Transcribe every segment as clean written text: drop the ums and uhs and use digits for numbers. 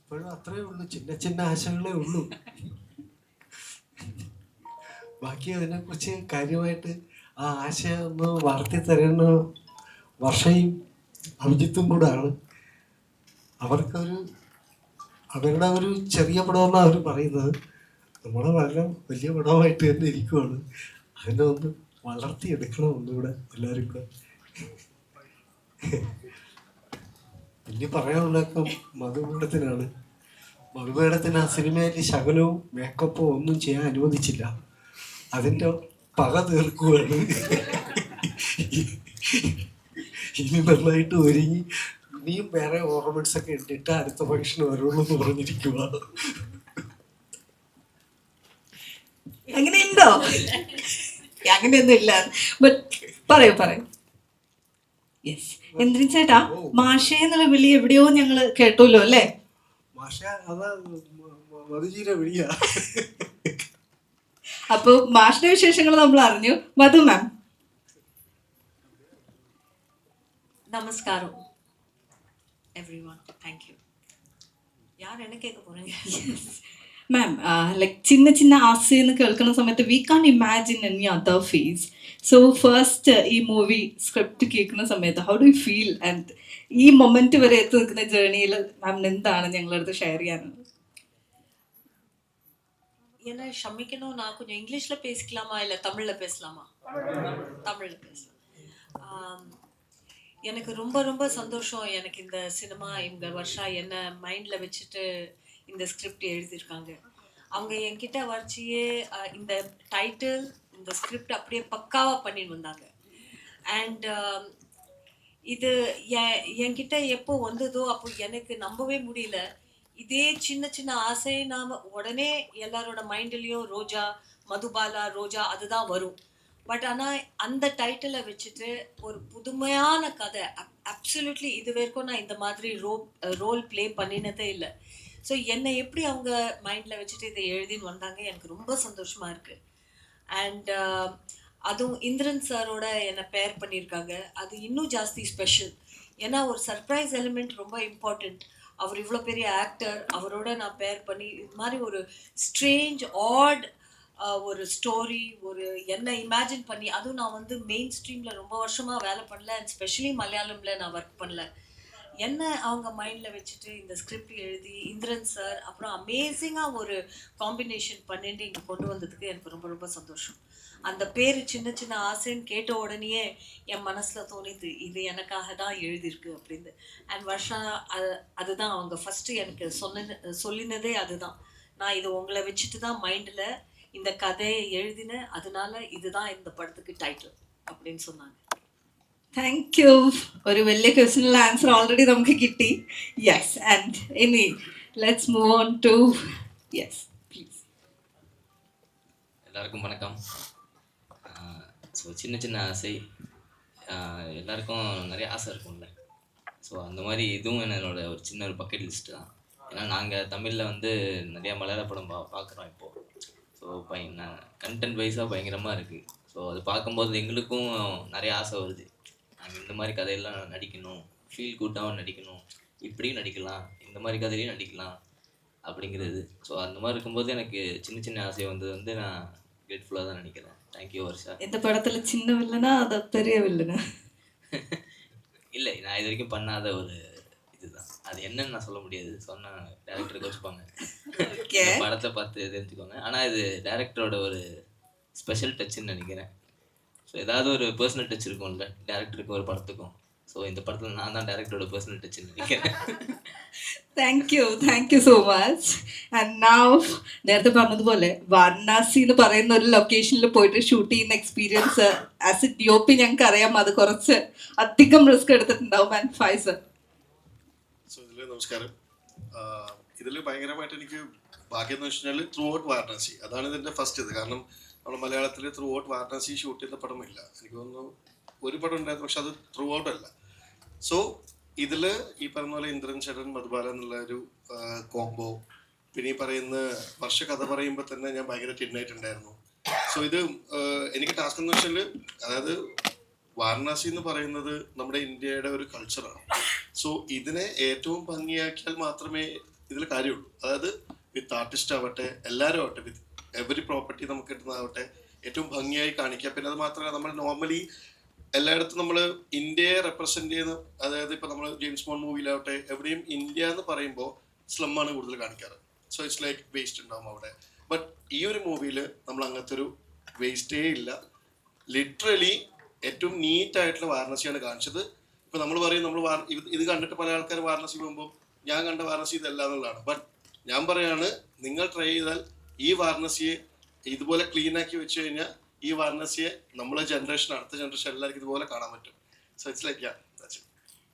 ഇപ്പോഴും അത്രേ ഉള്ളൂ, ചിന്ന ചിന്ന ആശകളേ ഉള്ളൂ. ബാക്കി അതിനെക്കുറിച്ച് കാര്യമായിട്ട് ആ ആശയം ഒന്ന് വളർത്തി തരുന്ന വർഷയും അഭിജിത്തും കൂടാണ്. അവർക്കൊരു അവരുടെ ഒരു ചെറിയ പടമെന്നാണ് അവർ പറയുന്നത്. നമ്മളെ വളരെ വലിയ പടമായിട്ട് തന്നെ ഇരിക്കുവാണ്. അതിനെ ഒന്ന് വളർത്തിയെടുക്കണം ഒന്നുകൂടെ എല്ലാവരും കൂടെ. ഇനി പറയാനുള്ളതൊക്കെ മധുമേടത്തിനാണ്. മധുമേടത്തിന് ആ സിനിമയിൽ ശകലവും മേക്കപ്പോ ഒന്നും ചെയ്യാൻ അനുവദിച്ചില്ല. അതിൻ്റെ പക തീർക്കുകയാണ്. ഇനി നന്നായിട്ട് ഒരുങ്ങി ഇനിയും വേറെ ഓർണമെന്റ്സ് ഒക്കെ ഇട്ടിട്ട് അടുത്ത ഫംഗ്ഷൻ വരുള്ളൂ എന്ന് പറഞ്ഞിരിക്കുക. അങ്ങനെയുണ്ടോ? അങ്ങനെയൊന്നും ഇല്ല. ബട്ട് പറയൂ. യെസ്, എന്തിനു ചേട്ടാ മാഷേ എന്നുള്ള വിളി എവിടെയോ ഞങ്ങൾ കേട്ടല്ലോ അല്ലേ? മാഷ അതാ മധുജീര വിളിയാ. അപ്പൊ മാഷിന്റെ വിശേഷങ്ങൾ നമ്മൾ അറിഞ്ഞു. മധു മാം. நமஸ்காரம் எவ்ரிவன், தேங்க்யூ. யார் என்ன கேட்க போறீங்க? മാം, ലൈക്ക് ചിന്ന ചിന്ന ആസയെന്ന് കേൾക്കുന്ന സമയത്ത് we can imagine any other face. So first ഈ മൂവി സ്ക്രിപ്റ്റ് കേൾക്കുന്ന സമയത്ത് how do you feel and ഈ മൊമെന്റ് വരെ എത്തി നിൽക്കുന്ന ജേർണിയിൽ മാമിന് എന്താണ് ഞങ്ങളുടെ അടുത്ത് ഷെയർ ചെയ്യാനുള്ളത്? என்ன ஷமிக்கணும், நான் கொஞ்சம் இங்கிலீஷில் பேசிக்கலாமா இல்லை தமிழில் பேசலாமா? தமிழில் பேசலாம். எனக்கு ரொம்ப ரொம்ப சந்தோஷம். எனக்கு இந்த சினிமா இந்த வருஷம் என்ன மைண்டில் வச்சுட்டு இந்த ஸ்கிரிப்ட் எழுதியிருக்காங்க. அவங்க என்கிட்ட வரைச்சியே இந்த டைட்டில் இந்த ஸ்கிரிப்ட் அப்படியே பக்காவாக பண்ணிட்டு வந்தாங்க. அண்ட் இது என்கிட்ட எப்போ வந்ததோ அப்போ எனக்கு நம்பவே முடியல. இதே சின்ன சின்ன ஆசை நாம் உடனே எல்லாரோட மைண்ட்லேயும் ரோஜா, மதுபாலா, ரோஜா அதுதான் வரும். பட் ஆனால் அந்த டைட்டிலை வச்சுட்டு ஒரு புதுமையான கதை, அப்சல்யூட்லி இது வரைக்கும் நான் இந்த மாதிரி ரோல் ப்ளே பண்ணினதே இல்லை. ஸோ என்னை எப்படி அவங்க மைண்டில் வச்சுட்டு இதை எழுதின்னு வந்தாங்க, எனக்கு ரொம்ப சந்தோஷமாக இருக்குது. அண்ட் அதுவும் இந்திரன் சாரோட என்னை பேர் பண்ணியிருக்காங்க, அது இன்னும் ஜாஸ்தி ஸ்பெஷல். ஏன்னா ஒரு சர்ப்ரைஸ் எலிமெண்ட் ரொம்ப இம்பார்ட்டண்ட். அவர் இவ்வளோ பெரிய ஆக்டர், அவரோட நான் பேர் பண்ணி இது மாதிரி ஒரு ஸ்ட்ரேஞ்ச் ஆட் ஒரு ஸ்டோரி, ஒரு என்ன இமேஜின் பண்ணி, அதுவும் நான் வந்து மெயின் ஸ்ட்ரீமில் ரொம்ப வருஷமாக வேலை பண்ணல, அண்ட் ஸ்பெஷலி மலையாளமில் நான் ஒர்க் பண்ணல. என்ன அவங்க மைண்டில் வச்சுட்டு இந்த ஸ்கிரிப்ட் எழுதி இந்திரன் சார் அப்புறம் அமேசிங்காக ஒரு காம்பினேஷன் பண்ணிட்டு இங்கே கொண்டு வந்ததுக்கு எனக்கு ரொம்ப ரொம்ப சந்தோஷம். அந்த பேர் சின்ன சின்ன ஆசைன்னு கேட்ட உடனேயே என் மனசில் தோணிது இது எனக்காக தான் எழுதியிருக்கு அப்படின்னு. அண்ட் வருஷா அதுதான் அவங்க ஃபஸ்ட்டு எனக்கு சொல்லினதே அதுதான். நான் இது உங்களை வச்சுட்டு தான் மைண்டில் இந்த கதையை எழுதினேன், அதனால இதுதான் இந்த படத்துக்கு டைட்டில் அப்படின்னு சொன்னாங்க. Thank you. ഒരു വലിയ ക്വസ്റ്റ്യനുള്ള ആൻസർ ഓൾറെഡി നമുക്ക് കിട്ടി. യെസ്, ആൻഡ് ഇനി let's move on to yes please. எல்லாருக்கும் வணக்கம். ஸோ சின்ன சின்ன ஆசை, எல்லாருக்கும் நிறைய ஆசை இருக்கும்ல. ஸோ அந்த மாதிரி இதுவும் என்னோட ஒரு சின்ன ஒரு பக்கெட் லிஸ்ட்டு தான். ஏன்னா நாங்கள் தமிழில் வந்து நிறையா மலையாள படம் பார்க்குறோம் இப்போது. ஸோ கண்டென்ட் வைஸாக பயங்கரமாக இருக்குது. ஸோ அது பார்க்கும்போது எங்களுக்கும் நிறைய ஆசை வருது. நாங்கள் இந்த மாதிரி கதையெல்லாம் நடிக்கணும், ஃபீல் குட்டாகவும் நடிக்கணும், இப்படியும் நடிக்கலாம், இந்த மாதிரி கதையிலையும் நடிக்கலாம் அப்படிங்கிறது. ஸோ அந்த மாதிரி இருக்கும்போது எனக்கு சின்ன சின்ன ஆசை வந்து நான் கிரேட்ஃபுல்லாக தான் நினைக்கிறேன். தேங்க்யூ வருஷா. இந்த படத்துல சின்ன வில்லனா அது பெரிய வில்லனா? இல்லை, நான் இது வரைக்கும் பண்ணாத ஒரு இதுதான். அது என்னன்னு நான் சொல்ல முடியாது, சொன்னால் டேரக்டருக்கு வச்சுப்பாங்க. படத்தை பார்த்து தெரிஞ்சுக்கோங்க. ஆனால் இது டேரக்டரோட ஒரு ஸ்பெஷல் டச்சுன்னு நினைக்கிறேன். ஸோ ஏதாவது ஒரு பர்சனல் டச் இருக்கும்ல டேரக்டருக்கு ஒரு படத்துக்கும். ஸோ இந்த படத்தில் நான் தான் டேரக்டரோட பர்சனல் டச்சுன்னு നിൽക്കുന്നത്. Thank you so much. And now നേരത്തെ പറഞ്ഞതുപോലെ വാരണാസി എന്ന് പറയുന്ന ഒരു ലൊക്കേഷനിൽ പോയിട്ട് ഷൂട്ട് ചെയ്യുന്ന എക്സ്പീരിയൻസ് ആസ് എ DOP ഞങ്ങൾക്ക് അറിയാം, അത് കുറച്ച് അധികം റിസ്ക് എടുത്തിട്ടുണ്ടാവും. ആൻഡ് ഫൈസൽ. സോ ഇതിൽ നമസ്കാരം. ഇതിൽ ഭയങ്കരമായിട്ട് എനിക്ക് ഭാഗ്യം എന്ന് വെച്ച് കഴിഞ്ഞാൽ ത്രൂ ഔട്ട് വാരണാസി, അതാണ് ഇതിൻ്റെ ഫസ്റ്റ് ഇത്. കാരണം നമ്മൾ മലയാളത്തിൽ ത്രൂ ഔട്ട് വാരണാസി ഷൂട്ട് ചെയ്ത പടമില്ല. എനിക്ക് തോന്നുന്നു ഒരു പടം ഉണ്ടായിരുന്നു, പക്ഷെ അത് ത്രൂ ഔട്ട് അല്ല. സോ ഇതിൽ ഈ പറഞ്ഞ പോലെ ഇന്ദ്രൻ ചേട്ടൻ മധുബാല എന്നുള്ള ഒരു കോംബോ, പിന്നെ ഈ പറയുന്ന വർഷ കഥ പറയുമ്പോൾ തന്നെ ഞാൻ ഭയങ്കര ടിന്നായിട്ടുണ്ടായിരുന്നു. സോ ഇത് എനിക്ക് ടാസ്ക് എന്ന് വെച്ചാൽ, അതായത് വാരണാസി എന്ന് പറയുന്നത് നമ്മുടെ ഇന്ത്യയുടെ ഒരു കൾച്ചറാണ്. സോ ഇതിനെ ഏറ്റവും ഭംഗിയാക്കിയാൽ മാത്രമേ ഇതിൽ കാര്യമുള്ളൂ. അതായത് വിത്ത് ആർട്ടിസ്റ്റ് ആവട്ടെ, എല്ലാവരും ആവട്ടെ, വിത്ത് എവറി പ്രോപ്പർട്ടി നമുക്ക് കിട്ടുന്നതാവട്ടെ ഏറ്റവും ഭംഗിയായി കാണിക്കുക. പിന്നെ അത് മാത്രമല്ല, നമ്മൾ നോർമലി എല്ലായിടത്തും നമ്മൾ ഇന്ത്യയെ റെപ്രസെന്റ് ചെയ്യുന്ന, അതായത് ഇപ്പൊ നമ്മൾ ജെയിംസ് ബോണ്ട് മൂവിയിലാവട്ടെ എവിടെയും ഇന്ത്യ എന്ന് പറയുമ്പോൾ സ്ലമ്മാണ് കൂടുതൽ കാണിക്കാറ്. സോ ഇറ്റ്സ് ലൈക്ക് വേസ്റ്റ് ഉണ്ടാവും അവിടെ. ബട്ട് ഈ ഒരു മൂവിയിൽ നമ്മൾ അങ്ങനത്തെ ഒരു വേസ്റ്റേ ഇല്ല. ലിറ്ററലി ഏറ്റവും നീറ്റ് ആയിട്ടുള്ള വാരണസിയാണ് കാണിച്ചത്. ഇപ്പൊ നമ്മൾ പറയും നമ്മൾ ഇത് കണ്ടിട്ട് പല ആൾക്കാർ വാരണസി പോകുമ്പോൾ ഞാൻ കണ്ട വാരണസി ഇതല്ല എന്നുള്ളതാണ്. ബട്ട് ഞാൻ പറയാണ്, നിങ്ങൾ ട്രൈ ചെയ്താൽ ഈ വാരണസിയെ ഇതുപോലെ ക്ലീൻ ആക്കി വെച്ച് കഴിഞ്ഞാൽ ഈ വാരണസിയെ നമ്മളെ ജനറേഷൻ, അടുത്ത ജനറേഷൻ എല്ലാവർക്കും ഇതുപോലെ കാണാൻ പറ്റും. സോ ഇറ്റ്സ് ലൈക്ക്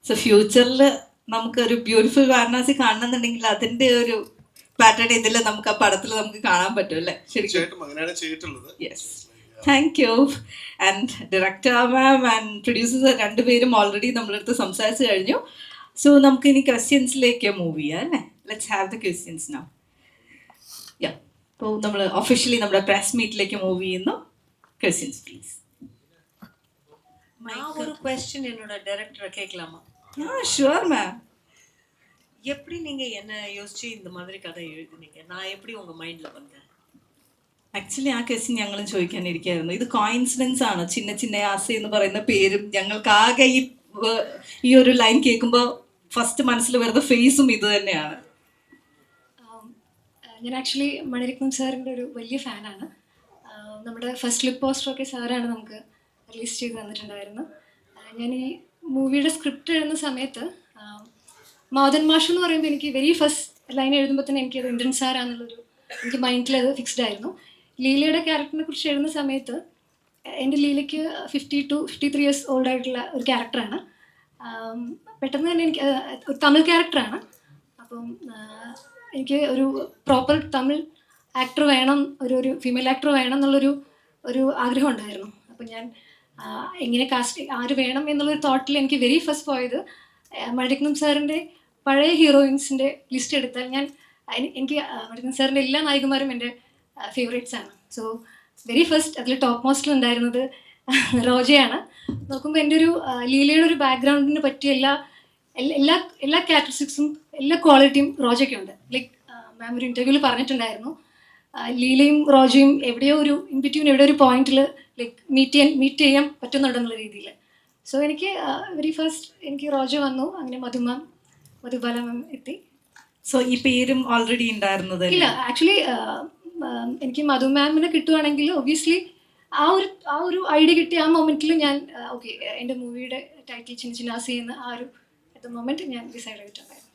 സോ ഫ്യൂച്ചറിൽ നമുക്ക് ഒരു ബ്യൂട്ടിഫുൾ വാരണാസി കാണണമെന്നുണ്ടെങ്കിൽ അതിന്റെ ഒരു പാറ്റേൺ ഇതിൽ നമുക്ക് ആ പടത്തിൽ നമുക്ക് കാണാൻ പറ്റും അല്ലേ? തീർച്ചയായിട്ടും അങ്ങനെയാണ് ചെയ്തിട്ടുള്ളത്. Yes, thank you. And director ma'am and producers രണ്ടുപേരും ഓൾറെഡി നമ്മളടുത്ത് സംസാരിച്ചു കഴിഞ്ഞു. സോ നമുക്ക് ഇനി ക്വസ്റ്റ്യൻസിലേക്ക് മൂവ് ചെയ്യാം അല്ലേ? Let's have the questions now. Yeah, അപ്പോൾ നമ്മൾ ഒഫീഷ്യലി നമ്മുടെ പ്രസ് മീറ്റിലേക്ക് മൂവ് ചെയ്യുന്നു. Questions please. நான் ஒரு கொஸ்டின் என்னோட டைரக்டரை கேட்கலாமா? Sure ma'am. எப்படி நீங்க என்ன யோசிச்சு இந்த மாதிரி கதை எழுதுனீங்க? நான் எப்படி உங்க மைண்ட்ல வந்தேன்? ആക്ച്വലി ആ ക്വസ്റ്റ്യൻ ഞങ്ങളും ചോദിക്കാനിരിക്കുകയായിരുന്നു. ഇത് കോയിൻസിഡൻസ് ആണ്. ചിന്ന ചിന്ന ആസ എന്ന് പറയുന്ന പേരും ഞങ്ങൾക്ക് ആകെ ഈ ഒരു ലൈൻ കേൾക്കുമ്പോൾ ഫസ്റ്റ് മനസ്സിൽ വരുന്ന ഫേസും ഇത് തന്നെയാണ്. ഞാൻ ആക്ച്വലി മണിരത്നം സാറിൻ്റെ ഒരു വലിയ ഫാനാണ്. നമ്മുടെ ഫസ്റ്റ് ലുക്ക് പോസ്റ്ററൊക്കെ സാറാണ് നമുക്ക് റിലീസ് ചെയ്ത് തന്നിട്ടുണ്ടായിരുന്നു. ഞാൻ ഈ മൂവിയുടെ സ്ക്രിപ്റ്റ് എഴുതുന്ന സമയത്ത് മാധൻ മാഷ് എന്ന് പറയുമ്പോൾ എനിക്ക് വെരി ഫസ്റ്റ് ലൈൻ എഴുതുമ്പോൾ തന്നെ എനിക്കത് ഇന്ദ്രൻ സാറാന്നുള്ളൊരു എനിക്ക് മൈൻഡിൽ അത് ഫിക്സ്ഡ് ആയിരുന്നു. ലീലയുടെ ക്യാരക്ടറിനെ കുറിച്ച് എഴുതുന്ന സമയത്ത് എൻ്റെ ലീലയ്ക്ക് 52-53 ഇയേഴ്സ് ഓൾഡ് ആയിട്ടുള്ള ഒരു ക്യാരക്ടറാണ്. പെട്ടെന്ന് തന്നെ എനിക്ക് ഒരു തമിഴ് ക്യാരക്ടറാണ്. അപ്പം എനിക്ക് ഒരു പ്രോപ്പർ തമിഴ് ആക്ടർ വേണം, ഒരു ഫീമെയിൽ ആക്ടർ വേണം എന്നുള്ളൊരു ആഗ്രഹം ഉണ്ടായിരുന്നു. അപ്പം ഞാൻ എങ്ങനെ കാസ്റ്റ് ആര് വേണം എന്നുള്ളൊരു തോട്ടിൽ എനിക്ക് വെരി ഫസ്റ്റ് പോയത് മണിരത്നം സാറിൻ്റെ പഴയ ഹീറോയിൻസിൻ്റെ ലിസ്റ്റ് എടുത്താൽ എനിക്ക് മണിരത്നം സാറിൻ്റെ എല്ലാ നായികമാരും എൻ്റെ ഫേവറേറ്റ്സ് ആണ്. സോ വെരി ഫസ്റ്റ് അതിൽ ടോപ്പ് മോസ്റ്റിൽ ഉണ്ടായിരുന്നത് റോജയാണ്. നോക്കുമ്പോൾ എൻ്റെ ഒരു ലീലയുടെ ഒരു ബാക്ക്ഗ്രൗണ്ടിന് പറ്റിയ എല്ലാ ക്യാരക്ടറിസ്റ്റിക്സും എല്ലാ ക്വാളിറ്റിയും റോജയ്ക്കുണ്ട്. ലൈക്ക് മാം ഒരു ഇൻ്റർവ്യൂവിൽ പറഞ്ഞിട്ടുണ്ടായിരുന്നു, ലീലയും റോജയും എവിടെയോ ഒരു ഇൻബിറ്റ്വീൻ എവിടെയോ ഒരു പോയിന്റിൽ ലൈക്ക് മീറ്റ് ചെയ്യാൻ പറ്റുന്നുണ്ടെന്നുള്ള രീതിയിൽ. സോ എനിക്ക് വെരി ഫസ്റ്റ് എനിക്ക് റോജ വന്നു, അങ്ങനെ മധുബാല മാം എത്തി. സോ ഈ പേരും ഓൾറെഡി ഉണ്ടായിരുന്നത് ഇല്ല, ആക്ച്വലി എനിക്ക് മധു മാമിനെ കിട്ടുവാണെങ്കിൽ ഒബ്വിയസ്ലി ആ ഒരു ഐഡിയ കിട്ടിയ ആ മൊമെന്റിൽ ഞാൻ ഓക്കെ എൻ്റെ മൂവിയുടെ ടൈറ്റിൽ ചിന്ന ചിന്നാസി ചെയ്യുന്ന ആ ഒരു അറ്റ് ദ മൊമെന്റ് ഞാൻ ഡിസൈഡ് ചെയ്തിട്ടുണ്ടായിരുന്നു.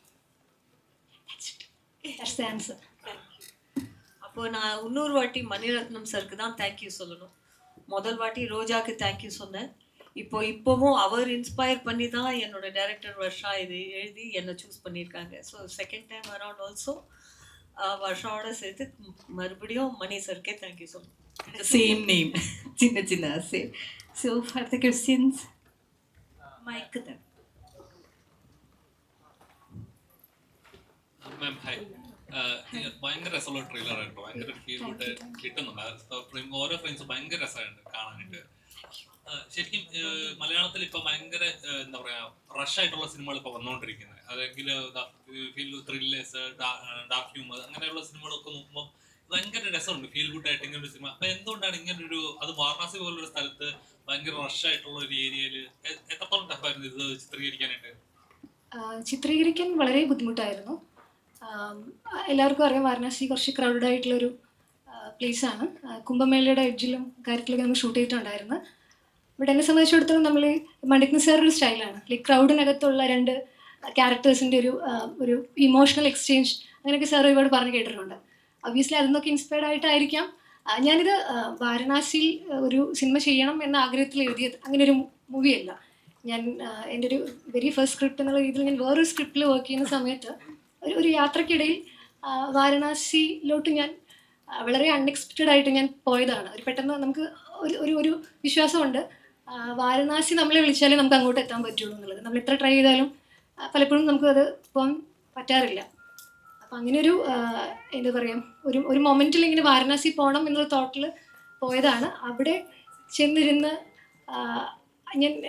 ആൻസർ. அப்போ நான் இன்னொரு வாட்டி மணிரத்னம் சருக்கு தான் தேங்க்யூ சொல்லணும். முதல் வாட்டி ரோஜாக்கு தேங்க்யூ சொன்னேன். இப்போவும் அவர் இன்ஸ்பயர் பண்ணி தான் என்னோட டைரக்டர் வர்ஷா இது எழுதி என்னை சூஸ் பண்ணியிருக்காங்க. So second time around also வர்ஷாவோட சேர்த்து மறுபடியும் மணி சருக்கே தேங்க்யூ சொல்லணும். Same name, Chinna Chinna Aase. So for the questions mike തന്നെ. Ma'am hi. ഭയങ്കര രസമുള്ള ട്രെയിലർ ആയിട്ട് ഭയങ്കര ഫീൽ ഗുഡ് കിട്ടുന്നുണ്ട്. ഓരോ ഫ്രെയിംസും ഭയങ്കര രസമായിട്ട് കാണാനായിട്ട്. ശരിക്കും മലയാളത്തിൽ ഇപ്പൊ ഭയങ്കര എന്താ പറയാ റഷ് ആയിട്ടുള്ള സിനിമകൾ ഇപ്പൊ വന്നുകൊണ്ടിരിക്കുന്നത്. അതെങ്കിൽ ത്രില്ലേഴ്സ്, ഡാർക്ക് ഹ്യൂമർ അങ്ങനെയുള്ള സിനിമകളൊക്കെ നോക്കുമ്പോൾ ഭയങ്കര രസമുണ്ട് ഫീൽ ഗുഡ് ആയിട്ട് ഇങ്ങനെ ഒരു സിനിമ. അപ്പൊ എന്തുകൊണ്ടാണ് ഇങ്ങനൊരു, അത് വാരണാസി പോലൊരു സ്ഥലത്ത് ഭയങ്കര റഷ് ആയിട്ടുള്ള ഒരു ഏരിയയിൽ എത്രത്തോളം ടഫായിരുന്നു ഇത് ചിത്രീകരിക്കാനായിട്ട്? ചിത്രീകരിക്കാൻ വളരെ ബുദ്ധിമുട്ടായിരുന്നു. എല്ലാവർക്കും അറിയാം വാരണാസി കുറച്ച് ക്രൗഡഡ് ആയിട്ടുള്ളൊരു പ്ലേസാണ്. കുംഭമേളയുടെ എഡ്ജിലും കാര്യത്തിലൊക്കെ നമ്മൾ ഷൂട്ട് ചെയ്തിട്ടുണ്ടായിരുന്നു. ബട്ട് എന്നെ സംബന്ധിച്ചിടത്തോളം നമ്മൾ മണിരത്നം സാറിൻ്റെ ഒരു സ്റ്റൈലാണ് ലൈക്ക് ക്രൗഡിനകത്തുള്ള രണ്ട് ക്യാരക്ടേഴ്സിൻ്റെ ഒരു ഇമോഷണൽ എക്സ്ചേഞ്ച് അങ്ങനെയൊക്കെ സാർ ഒരുപാട് പറഞ്ഞു കേട്ടിട്ടുണ്ട്. ഒബ്വിയസ്ലി അതിൽ ഇൻസ്പയർഡ് ആയിട്ടായിരിക്കാം ഞാനിത് വാരണാസിയിൽ ഒരു സിനിമ ചെയ്യണം എന്ന ആഗ്രഹത്തിൽ എഴുതിയത്. അങ്ങനെ ഒരു മൂവിയല്ല. ഞാൻ എൻ്റെ ഒരു വെരി ഫസ്റ്റ് സ്ക്രിപ്റ്റ് എന്നുള്ള രീതിയിൽ ഞാൻ വേറൊരു സ്ക്രിപ്റ്റിൽ വർക്ക് ചെയ്യുന്ന സമയത്ത് ഒരു യാത്രക്കിടയിൽ വാരണാസിയിലോട്ട് ഞാൻ വളരെ അൺഎക്സ്പെക്റ്റഡ് ആയിട്ട് ഞാൻ പോയതാണ്. ഒരു പെട്ടെന്ന് നമുക്ക് ഒരു വിശ്വാസമുണ്ട് വാരണാസി നമ്മളെ വിളിച്ചാലേ നമുക്ക് അങ്ങോട്ട് എത്താൻ പറ്റുള്ളൂ എന്നുള്ളത്. നമ്മൾ എത്ര ട്രൈ ചെയ്താലും പലപ്പോഴും നമുക്കത് പോകാൻ പറ്റാറില്ല. അപ്പം അങ്ങനെയൊരു എന്താ പറയുക ഒരു മൊമെൻറ്റിൽ ഇങ്ങനെ വാരണാസി പോകണം എന്നുള്ള തോട്ടിൽ പോയതാണ്. അവിടെ ചെന്നിരുന്ന്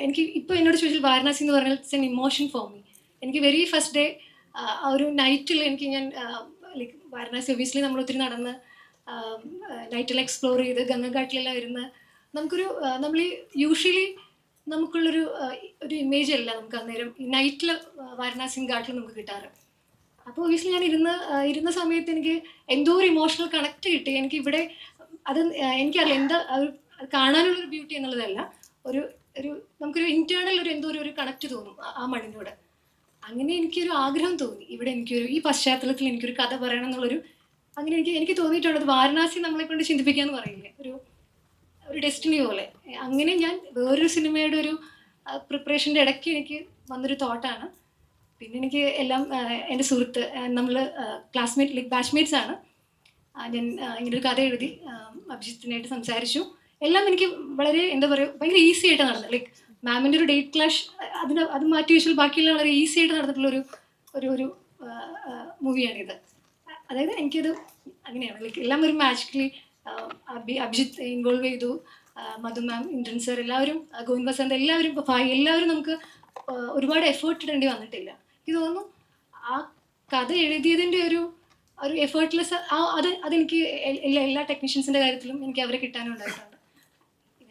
എനിക്ക് ഇപ്പോൾ എന്നോട് ചോദിച്ചാൽ വാരണാസി എന്ന് പറഞ്ഞാൽ it's an emotion for me. എനിക്ക് വെരി ഫസ്റ്റ് ഡേ ആ ഒരു നൈറ്റിൽ ഞാൻ ലൈക്ക് വാരണാസി ഒബിയസ്ലി നമ്മൾ ഒത്തിരി നടന്ന് നൈറ്റിൽ എക്സ്പ്ലോർ ചെയ്ത് ഗംഗഘാട്ടിലെല്ലാം ഇരുന്ന് നമുക്കൊരു നമ്മൾ ഈ യൂഷ്വലി നമുക്കുള്ളൊരു ഒരു ഇമേജ് അല്ല നമുക്ക് അന്നേരം ഈ നൈറ്റിൽ വാരണാസി ഘാട്ടിൽ നമുക്ക് കിട്ടാറ്. അപ്പോൾ ഒബിയസ്ലി ഞാൻ ഇരുന്ന സമയത്ത് എനിക്ക് എന്തോ ഒരു ഇമോഷണൽ കണക്ട് കിട്ടി. എനിക്ക് ഇവിടെ അത് എനിക്കറിയില്ല എന്താ കാണാനുള്ളൊരു ബ്യൂട്ടി എന്നുള്ളതല്ല, ഒരു ഒരു നമുക്കൊരു ഇൻറ്റേർണൽ ഒരു എന്തോ ഒരു കണക്ട് തോന്നും ആ മണ്ണിനോട്. അങ്ങനെ എനിക്കൊരു ആഗ്രഹം തോന്നി, ഇവിടെ എനിക്കൊരു ഈ പശ്ചാത്തലത്തിൽ എനിക്കൊരു കഥ പറയണം എന്നുള്ളൊരു അങ്ങനെ എനിക്ക് തോന്നിയിട്ടുണ്ട്. അത് വാരണാസി നമ്മളെ കൊണ്ട് ചിന്തിപ്പിക്കാന്ന് പറയില്ലേ, ഒരു ഡെസ്റ്റിനി പോലെ. അങ്ങനെ ഞാൻ വേറൊരു സിനിമയുടെ ഒരു പ്രിപ്പറേഷൻ്റെ ഇടയ്ക്ക് എനിക്ക് വന്നൊരു തോട്ടാണ്. പിന്നെ എനിക്ക് എല്ലാം എൻ്റെ സുഹൃത്ത്, നമ്മൾ ക്ലാസ്മേറ്റ് ലൈക്ക് ബാച്ച്മേറ്റ്സ് ആണ്. ഞാൻ ഇങ്ങനൊരു കഥ എഴുതി അഭിജിത്തിനായിട്ട് സംസാരിച്ചു. എല്ലാം എനിക്ക് വളരെ എന്താ പറയുക ഭയങ്കര ഈസി ആയിട്ട് നടന്നത്. ലൈക്ക് മാമിൻ്റെ ഒരു ഡേറ്റ് ക്ലാഷ് അത് മാറ്റി വെച്ചാൽ ബാക്കിയെല്ലാം വളരെ ഈസി ആയിട്ട് നടന്നിട്ടുള്ളൊരു ഒരു മൂവിയാണിത്. അതായത് എനിക്കത് അങ്ങനെയാണ് ലൈക്ക് എല്ലാം ഒരു മാജിക്കലി അഭിജിത്ത് ഇൻവോൾവ് ചെയ്തു, മധു മാം, ഇന്ദ്രൻ സർ, എല്ലാവരും, ഗോവിന്ദ് വസന്ത്, എല്ലാവരും, ഭായ്, എല്ലാവരും നമുക്ക് ഒരുപാട് എഫേർട്ട് ഇടേണ്ടി വന്നിട്ടില്ല. എനിക്ക് തോന്നുന്നു ആ കഥ എഴുതിയതിൻ്റെ ഒരു എഫേർട്ട്ലെസ് അതെനിക്ക് എല്ലാ ടെക്നീഷ്യൻസിൻ്റെ കാര്യത്തിലും എനിക്ക് അവരെ കിട്ടാനും ഉണ്ടായിട്ടുണ്ട്.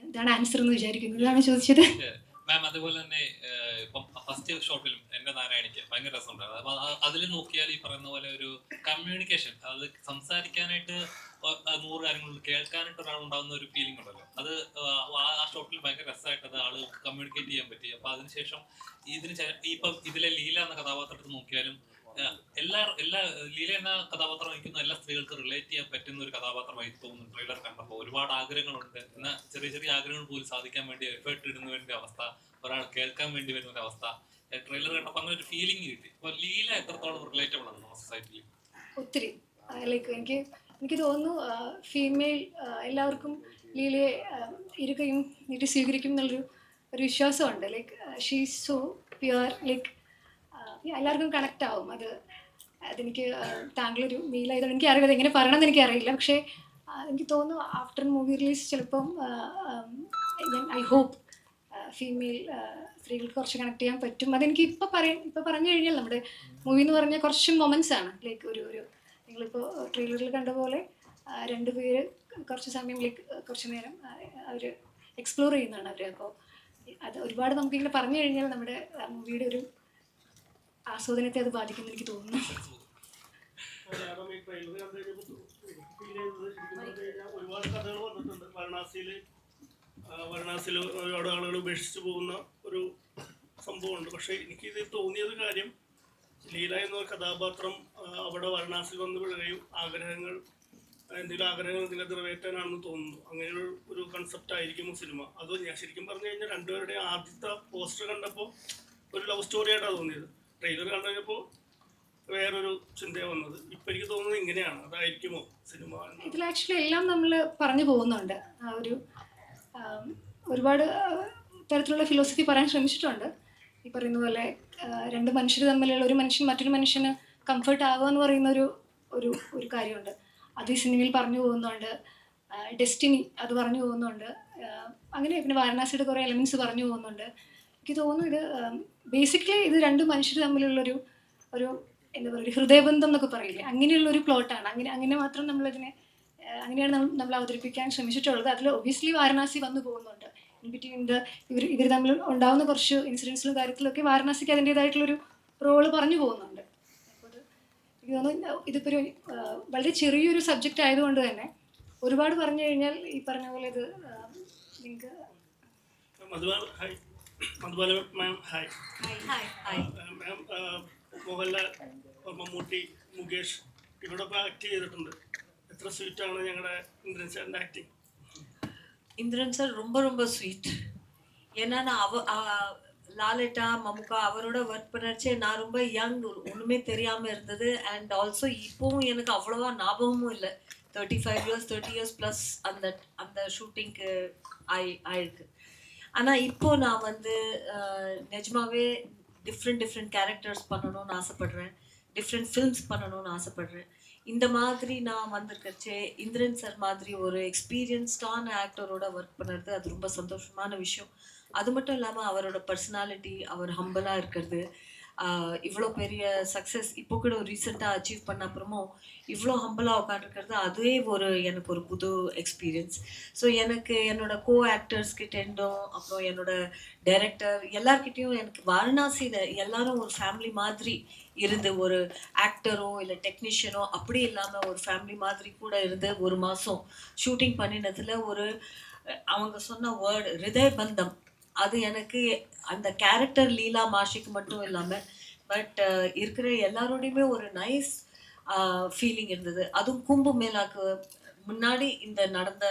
ഇതാണ് ആൻസർ എന്ന് വിചാരിക്കുന്നു. ഇതാണ് ചോദിച്ചത് മാം. അതുപോലെ തന്നെ ഇപ്പം ഫസ്റ്റ് ഷോർട്ട് ഫിലിം എൻ്റെ നാരായണിക്ക് ഭയങ്കര രസമുണ്ടായിരുന്നു. അപ്പൊ അതിൽ നോക്കിയാൽ ഈ പറയുന്ന പോലെ ഒരു കമ്മ്യൂണിക്കേഷൻ, അത് സംസാരിക്കാനായിട്ട് 100 കാര്യങ്ങൾ കേൾക്കാനായിട്ട് ഒരാളുണ്ടാകുന്ന ഒരു ഫീലിംഗ് ഉണ്ടല്ലോ, അത് ആ ഷോർട്ടിൽ ഭയങ്കര രസമായിട്ട് അത് ആളുകൾക്ക് കമ്മ്യൂണിക്കേറ്റ് ചെയ്യാൻ പറ്റി. അപ്പൊ അതിനുശേഷം ഇപ്പം ഇതിലെ ലീല എന്ന കഥാപാത്രത്തിൽ നോക്കിയാലും എല്ലാ ലീല എന്ന കഥാപാത്രം വഹിക്കുന്ന എല്ലാ സ്ത്രീകൾക്ക് റിലേറ്റ് ചെയ്യാൻ പറ്റുന്ന ഒരു കഥാപാത്രമായി തോന്നുന്നു. ട്രെയിലർ കണ്ടപ്പോൾ ഒരുപാട് ആഗ്രഹങ്ങളുണ്ട്, എന്നാൽ ചെറിയ ചെറിയ ആഗ്രഹങ്ങൾ പോലും സാധിക്കാൻ വേണ്ടി എഫേർട്ട് ഇടുന്ന വേണ്ട അവസ്ഥ, ഒരാൾ കേൾക്കാൻ വേണ്ടി വരുന്ന ഒരു അവസ്ഥ ട്രെയിലർ കണ്ടപ്പോൾ അങ്ങനെ ഒരു ഫീലിംഗ് കിട്ടി. അപ്പോൾ ലീല എത്രത്തോളം റിലേറ്റബിൾ ആണ് നമ്മുടെ സൊസൈറ്റിയിൽ? ഒത്തിരി ലൈക്ക് എനിക്ക് തോന്നുന്നു ഫീമെയിൽ എല്ലാവർക്കും ലീലയെ ഇരുകയും നീട്ടി സ്വീകരിക്കും എന്നുള്ളൊരു വിശ്വാസമുണ്ട്. Like she is so pure, like എല്ലാവർക്കും കണക്റ്റ് ആവും. അതെനിക്ക് താങ്കളൊരു മെയിലായതുകൊണ്ട് എനിക്ക് അറിയില്ല എങ്ങനെ പറയണമെന്ന് എനിക്കറിയില്ല. പക്ഷേ എനിക്ക് തോന്നുന്നു ആഫ്റ്റർ മൂവി റിലീസ് ചിലപ്പം ഐ ഹോപ്പ് ഫീമെയിൽ സ്ത്രീകൾക്ക് കുറച്ച് കണക്ട് ചെയ്യാൻ പറ്റും. അതെനിക്ക് ഇപ്പോൾ പറഞ്ഞു കഴിഞ്ഞാൽ നമ്മുടെ മൂവി എന്ന് പറഞ്ഞാൽ കുറച്ച് മൊമെൻറ്റ്സ് ആണ്. ലൈക്ക് ഒരു നിങ്ങളിപ്പോൾ ട്രെയിലറിൽ കണ്ട പോലെ 2 പേര് കുറച്ച് സമയം ലൈക്ക് കുറച്ച് നേരം അവർ എക്സ്പ്ലോർ ചെയ്യുന്നതാണ് അവർ. അപ്പോൾ അത് ഒരുപാട് നമുക്കിങ്ങനെ പറഞ്ഞു കഴിഞ്ഞാൽ നമ്മുടെ മൂവിയുടെ ഒരു ആസ്വാദനത്തെ അത് ബാധിക്കുമെന്ന് എനിക്ക് തോന്നുന്നു. ഒരുപാട് കഥകൾ വന്നിട്ടുണ്ട്. വാരണാസിയിൽ ഒരുപാട് ആളുകൾ ഉപേക്ഷിച്ച് പോകുന്ന ഒരു സംഭവമുണ്ട്. പക്ഷേ എനിക്കിത് തോന്നിയത് കാര്യം, ലീല എന്ന കഥാപാത്രം അവിടെ വാരണാസിയിൽ വന്ന് വിടുകയും എന്തെങ്കിലും ആഗ്രഹങ്ങൾ നിറവേറ്റാനാണെന്ന് തോന്നുന്നു. അങ്ങനെ ഒരു കൺസെപ്റ്റ് ആയിരിക്കും സിനിമ. അത് ഞാൻ ശരിക്കും പറഞ്ഞു കഴിഞ്ഞാൽ രണ്ടുപേരുടെ ആദ്യത്തെ പോസ്റ്റർ കണ്ടപ്പോൾ ഒരു ലവ് സ്റ്റോറിയായിട്ടാണ് തോന്നിയത്. ട്രെയിലർ കണ്ടു കഴിഞ്ഞപ്പോൾ വേറൊരു ചിന്തയാണ് വന്നത്. ഇപ്പം എനിക്ക് തോന്നുന്നത് ഇങ്ങനെയാണ്, അതായിരിക്കുമോ സിനിമ? ഇതിൽ ആക്ച്വലി എല്ലാം നമ്മൾ പറഞ്ഞു പോകുന്നുണ്ട്. ഒരുപാട് തരത്തിലുള്ള ഫിലോസഫി പറയാൻ ശ്രമിച്ചിട്ടുണ്ട്. ഈ പറയുന്ന പോലെ 2 മനുഷ്യർ തമ്മിലുള്ള ഒരു മനുഷ്യൻ മറ്റൊരു മനുഷ്യന് കംഫർട്ട് ആവുക എന്ന് പറയുന്ന ഒരു കാര്യമുണ്ട്. അത് ഈ സിനിമയിൽ പറഞ്ഞു പോകുന്നുണ്ട്. ഡെസ്റ്റിനി അത് പറഞ്ഞു പോകുന്നുണ്ട്. അങ്ങനെ പിന്നെ വാരണാസിയുടെ കുറേ എലമെൻറ്റ്സ് പറഞ്ഞു പോകുന്നുണ്ട്. എനിക്ക് തോന്നുന്നു ഇത് ബേസിക്കലി ഇത് 2 മനുഷ്യർ തമ്മിലുള്ളൊരു എന്താ പറയുക, ഹൃദയബന്ധം എന്നൊക്കെ പറയില്ലേ, അങ്ങനെയുള്ളൊരു പ്ലോട്ടാണ്. അങ്ങനെ മാത്രം നമ്മളിതിനെ അങ്ങനെയാണ് നമ്മൾ അവതരിപ്പിക്കാൻ ശ്രമിച്ചിട്ടുള്ളത്. അതിൽ ഒബ്വിയസ്ലി വാരണാസി വന്നു പോകുന്നുണ്ട്. ഇൻ ബിറ്റ്വീൻ ഇവർ തമ്മിൽ ഉണ്ടാകുന്ന കുറച്ച് ഇൻസിഡൻസിലും കാര്യത്തിലൊക്കെ വാരണാസിക്ക് അതിൻ്റേതായിട്ടുള്ളൊരു റോള് പറഞ്ഞു പോകുന്നുണ്ട്. അപ്പോൾ എനിക്ക് തോന്നുന്നു ഇതിപ്പോൾ ഒരു വളരെ ചെറിയൊരു സബ്ജക്റ്റ് ആയതുകൊണ്ട് തന്നെ ഒരുപാട് പറഞ്ഞു കഴിഞ്ഞാൽ ഈ പറഞ്ഞ പോലെ ഇത് നിങ്ങൾക്ക് മധുബാല മാം ഹായ്. മാം മോഹൻലാൽ, മമ്മൂട്ടി, മുകേഷ് ഇവരോടൊപ്പം ആക്ട് ചെയ്തിട്ടുണ്ട്. എത്ര സ്വീറ്റാണ് ഞങ്ങളുടെ ഇന്ദ്രൻ സാറിൻ്റെ ആക്ടിങ്? இந்திரன் சார் ரொம்ப ரொம்ப ஸ்வீட். ஏன்னா நான் லாலேட்டா மம்முக்கா அவரோட ஒர்க் பண்ணச்சே நான் ரொம்ப யங், ஒன்றுமே தெரியாமல் இருந்தது. அண்ட் ஆல்சோ இப்போவும் எனக்கு அவ்வளோவா ஞாபகமும் இல்லை. 30 years ப்ளஸ் அந்த ஷூட்டிங்க்கு ஆயிருக்கு. ஆனால் இப்போது நான் வந்து நிஜமாவே டிஃப்ரெண்ட் கேரக்டர்ஸ் பண்ணணும்னு ஆசைப்பட்றேன், டிஃப்ரெண்ட் ஃபில்ம்ஸ் பண்ணணும்னு ஆசைப்பட்றேன். இந்த மாதிரி நான் வந்திருக்கச்சே இந்திரன் சார் மாதிரி ஒரு எக்ஸ்பீரியன்ஸ்டான ஆக்டரோட ஒர்க் பண்ணுறது அது ரொம்ப சந்தோஷமான விஷயம். அது மட்டும் இல்லாமல் அவரோட பர்சனாலிட்டி, அவர் ஹம்பலாக இருக்கிறது, இவ்வளோ பெரிய சக்ஸஸ் இப்போ கூட ரீசெண்டாக அச்சீவ் பண்ண அப்புறமும் இவ்வளோ ஹம்பிளாக உட்காந்துருக்கிறது அதுவே எனக்கு ஒரு புது எக்ஸ்பீரியன்ஸ். ஸோ எனக்கு என்னோட கோ ஆக்டர்ஸ் கிட்டேருந்தும் அப்புறம் என்னோட டைரக்டர் எல்லார்கிட்டேயும் எனக்கு வாரணாசியில் எல்லாரும் ஒரு ஃபேமிலி மாதிரி இருந்து, ஒரு ஆக்டரோ இல்லை டெக்னீஷியனோ அப்படி இல்லாமல் ஒரு ஃபேமிலி மாதிரி கூட இருந்து ஒரு மாதம் ஷூட்டிங் பண்ணினதில் அவங்க சொன்ன வேர்டு ஹிருதய பந்தம், அது எனக்கு அந்த கேரக்டர் லீலா மாஷிக்கு மட்டும் இல்லாமல் பட் இருக்கிற எல்லாரோடையுமே ஒரு நைஸ் ஃபீலிங் இருந்தது. அதுவும் கும்பு மேளாக்கு முன்னாடி இந்த நடந்த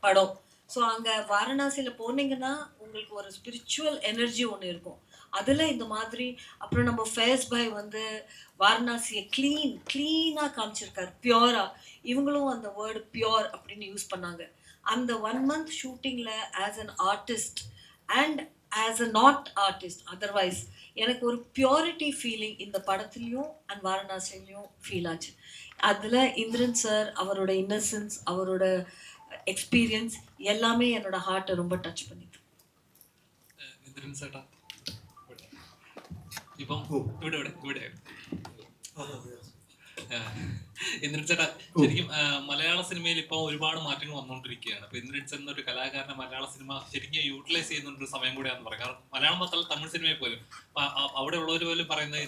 படம். ஸோ அங்கே வாரணாசியில் போனீங்கன்னா உங்களுக்கு ஒரு ஸ்பிரிச்சுவல் எனர்ஜி ஒன்று இருக்கும். அதில் இந்த மாதிரி அப்புறம் நம்ம ஃபேஸ் பாய் வாரணாசியை க்ளீனாக காமிச்சிருக்காரு, பியூராக. இவங்களும் அந்த வேர்டு பியூர் அப்படின்னு யூஸ் பண்ணாங்க. அந்த 1 month ஷூட்டிங்கில் as an artist and as a not artist otherwise எனக்கு ஒரு பியூரிட்டி ஃபீலிங் இந்த படத்துலையும் அண்ட் வாரணாசிலையும் ஃபீல் ஆச்சு. அதில் இந்திரன் சார் அவரோட இன்னசென்ஸ், அவரோட எக்ஸ்பீரியன்ஸ் எல்லாமே என்னோட ஹார்ட்டை ரொம்ப டச் பண்ணிது. ഇന്ദ്രൻ ചേട്ടാ ഇപ്പം ഇവിടെ ഇന്ദ്രൻ ചേട്ടാ, ശരിക്കും മലയാള സിനിമയിൽ ഇപ്പോൾ ഒരുപാട് മാറ്റങ്ങൾ വന്നുകൊണ്ടിരിക്കുകയാണ്. അപ്പൊ ഇന്ദ്രൻ ചേട്ടൻ എന്നൊരു കലാകാരനെ മലയാള സിനിമ ശരിക്കും യൂട്ടിലൈസ് ചെയ്യുന്നൊരു സമയം കൂടിയാണെന്ന് പറയാം. കാരണം മലയാളം മാത്രമല്ല തമിഴ് സിനിമയെ പോലും അവിടെ ഉള്ളവർ പോലും പറയുന്നത്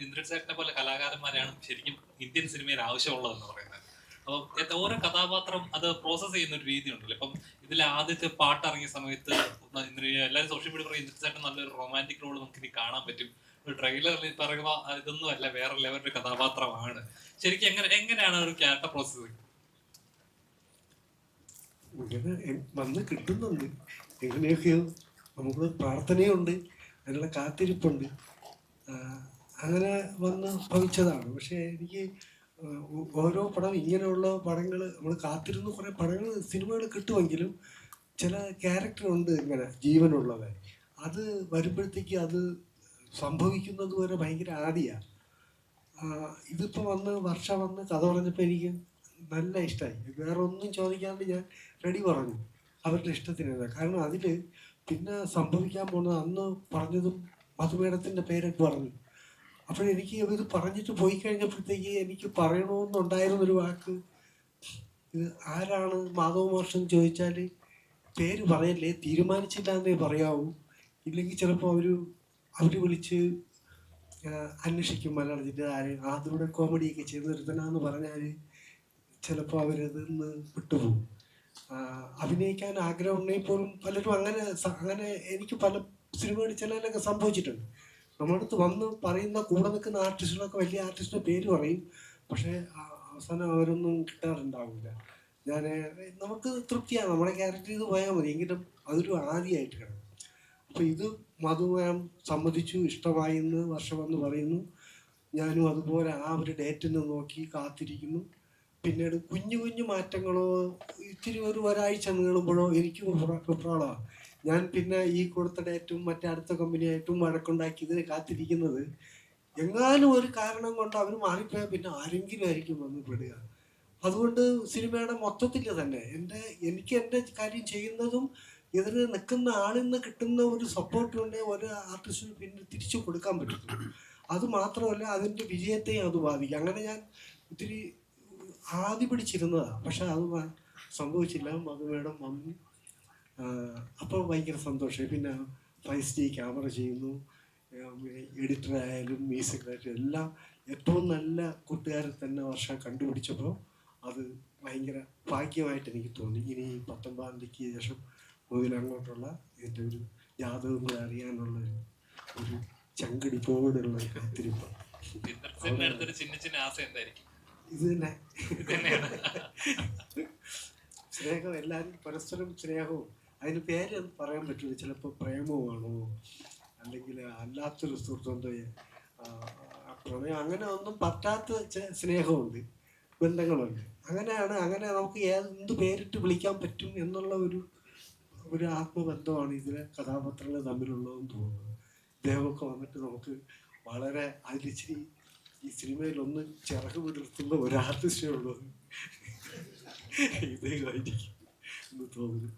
ഇന്ദ്രൻ ചേട്ടനെ പോലെ കലാകാരന്മാരെയാണ് ശരിക്കും ഇന്ത്യൻ സിനിമയിൽ ആവശ്യമുള്ളതെന്ന് പറയുന്നത്. അപ്പോൾ ഓരോ കഥാപാത്രം അത് പ്രോസസ്സ് ചെയ്യുന്ന ഒരു രീതി ഉണ്ടല്ലോ. ഇപ്പം ഇതിലെ ആദ്യത്തെ പാട്ട് ഇറങ്ങിയ സമയത്ത് എല്ലാവരും സോഷ്യൽ മീഡിയ പറയും ഇന്ദ്രൻ ചേട്ടൻ നല്ലൊരു റൊമാൻറ്റിക് റോൾ നമുക്ക് ഇനി കാണാൻ പറ്റും. ഒരു ട്രെയിലറിൽ പറയുക ഇതൊന്നും അല്ല, വേറെ ലെവലൊരു കഥാപാത്രമാണ്. ശരിക്കും എങ്ങനെയാണ് ഒരു ക്യാരക്ടർ പ്രോസസ്? ഇങ്ങനെ വന്ന് കിട്ടുന്നുണ്ട്, എങ്ങനെയൊക്കെയോ നമുക്ക് പ്രാർത്ഥനയുണ്ട്, അതിനുള്ള കാത്തിരിപ്പുണ്ട്, അങ്ങനെ വന്ന് ഭവിച്ചതാണ്. പക്ഷേ എനിക്ക് ഓരോ പടം ഇങ്ങനെയുള്ള പടങ്ങൾ നമ്മൾ കാത്തിരുന്ന് കുറേ പടങ്ങൾ സിനിമകൾ കിട്ടുമെങ്കിലും ചില ക്യാരക്ടറുണ്ട് ഇങ്ങനെ ജീവനുള്ളത്, അത് വരുമ്പോഴത്തേക്ക് അത് സംഭവിക്കുന്നത് വരെ ഭയങ്കര ആദിയാണ്. ഇതിപ്പോൾ വർഷ കഥ പറഞ്ഞപ്പോൾ എനിക്ക് നല്ല ഇഷ്ടമായി. വേറെ ഒന്നും ചോദിക്കാണ്ട് ഞാൻ റെഡി പറഞ്ഞു അവരുടെ ഇഷ്ടത്തിന്. കാരണം അതിൽ പിന്നെ സംഭവിക്കാൻ പോകുന്നത് അന്ന് പറഞ്ഞതും മധുമേടത്തിൻ്റെ പേരൊക്കെ പറഞ്ഞു. അപ്പോഴെനിക്ക് ഇത് പറഞ്ഞിട്ട് പോയി കഴിഞ്ഞപ്പോഴത്തേക്ക് എനിക്ക് പറയണമെന്നുണ്ടായിരുന്നൊരു വാക്ക്, ഇത് ആരാണ് മാധവ മാഷെന്ന് ചോദിച്ചാൽ പേര് പറയല്ലേ, തീരുമാനിച്ചില്ല എന്നേ പറയാവൂ, ഇല്ലെങ്കിൽ ചിലപ്പോൾ അവർ വിളിച്ച് അന്വേഷിക്കും മലയാളത്തിൻ്റെ അതിലൂടെ കോമഡിയൊക്കെ ചെയ്ത് നിർത്തണമെന്ന് പറഞ്ഞാൽ ചിലപ്പോൾ അവരതിന്ന് വിട്ടുപോകും. അഭിനയിക്കാൻ ആഗ്രഹം ഉണ്ടെങ്കിൽ പോലും പലരും അങ്ങനെ എനിക്ക് പല സിനിമകളിൽ ചിലതിലൊക്കെ സംഭവിച്ചിട്ടുണ്ട്. നമ്മുടെ അടുത്ത് വന്ന് പറയുന്ന കൂടെ നിൽക്കുന്ന ആർട്ടിസ്റ്റുകളൊക്കെ വലിയ ആർട്ടിസ്റ്റിൻ്റെ പേര് പറയും, പക്ഷേ അവസാനം അവരൊന്നും കിട്ടാറുണ്ടാവില്ല. നമുക്ക് തൃപ്തിയാണ്, നമ്മുടെ ക്യാരക്ടർ ചെയ്ത് പോയാൽ മതി, എങ്കിലും അതൊരു ആദ്യമായിട്ട് കിടക്കും. അപ്പോൾ ഇത് മധുവാൻ സമ്മതിച്ചു, ഇഷ്ടമായി എന്ന് വർഷം വന്ന് പറയുന്നു. ഞാനും അതുപോലെ ആ ഒരു ഡേറ്റിന് നോക്കി കാത്തിരിക്കുന്നു. പിന്നീട് കുഞ്ഞു കുഞ്ഞു മാറ്റങ്ങളോ ഇത്തിരി ഒരാഴ്ച നീളുമ്പോഴോ എനിക്ക് വെപ്രാളമാണ്. ഞാൻ പിന്നെ ഈ കൊടുത്ത ഡേറ്റും മറ്റേ അടുത്ത കമ്പനിയായിട്ടും വഴക്കുണ്ടാക്കി ഇതിന് കാത്തിരിക്കുന്നത്, എങ്ങാനും ഒരു കാരണം കൊണ്ട് അവർ മാറിപ്പോയാൽ പിന്നെ ആരെങ്കിലും ആയിരിക്കും വന്ന് പെടുക. അതുകൊണ്ട് സിനിമയുടെ മൊത്തത്തിൽ തന്നെ എനിക്ക് എൻ്റെ കാര്യം ചെയ്യുന്നതും ഇതിന് നിൽക്കുന്ന ആളിൽ നിന്ന് കിട്ടുന്ന ഒരു സപ്പോർട്ട് കൊണ്ട് ഒരു ആർട്ടിസ്റ്റിന് പിന്നെ തിരിച്ചു കൊടുക്കാൻ പറ്റും. അത് മാത്രമല്ല അതിൻ്റെ വിജയത്തെയും അത് ബാധിക്കും. അങ്ങനെ ഞാൻ ഒത്തിരി ആദ്യ പിടിച്ചിരുന്നതാണ്, പക്ഷെ അത് സംഭവിച്ചില്ല. മധുമേടം വന്നു, അപ്പോൾ ഭയങ്കര സന്തോഷമായി. പിന്നെ 5D ക്യാമറ ചെയ്യുന്നു, എഡിറ്ററായാലും മ്യൂസിക് ഡയറക്ടർ എല്ലാം ഏറ്റവും നല്ല കൂട്ടുകാരെ തന്നെ വർഷം കണ്ടുപിടിച്ചപ്പോൾ അത് ഭയങ്കര ഭാഗ്യമായിട്ട് എനിക്ക് തോന്നി. ഇനി 19-ാം തീയതിക്ക് ശേഷം മുതലങ്ങോട്ടുള്ള എൻ്റെ ഒരു ജാതകം കൂടെ അറിയാനുള്ള ഒരു ചങ്കടിപ്പോടുള്ള കാത്തിരിപ്പ്. ഇത് തന്നെ സ്നേഹം, എല്ലാവരും പരസ്പരം സ്നേഹവും. അതിന് പേര് പറയാൻ പറ്റില്ല, ചിലപ്പോൾ പ്രേമമാണോ അല്ലെങ്കിൽ അല്ലാത്തൊരു സുഹൃത്തുണ്ടോ, പ്രണയം, അങ്ങനെ ഒന്നും പറ്റാത്ത സ്നേഹമുണ്ട്, ബന്ധങ്ങളുണ്ട്. അങ്ങനെ നമുക്ക് എന്ത് പേരിട്ട് വിളിക്കാൻ പറ്റും എന്നുള്ള ഒരു ആത്മബന്ധമാണ് ഇതിലെ കഥാപാത്രങ്ങൾ തമ്മിലുള്ളതെന്ന് തോന്നുന്നത്. ഇദ്ദേഹമൊക്കെ വന്നിട്ട് നമുക്ക് വളരെ അതിലിച്ചിരി ഈ സിനിമയിലൊന്ന് ചിറക് വിടർത്തുന്ന ഒരു ആർട്ടിസ്റ്റേ ഉള്ളത് ഇദ്ദേഹമായിരിക്കും എന്ന് തോന്നുന്നു.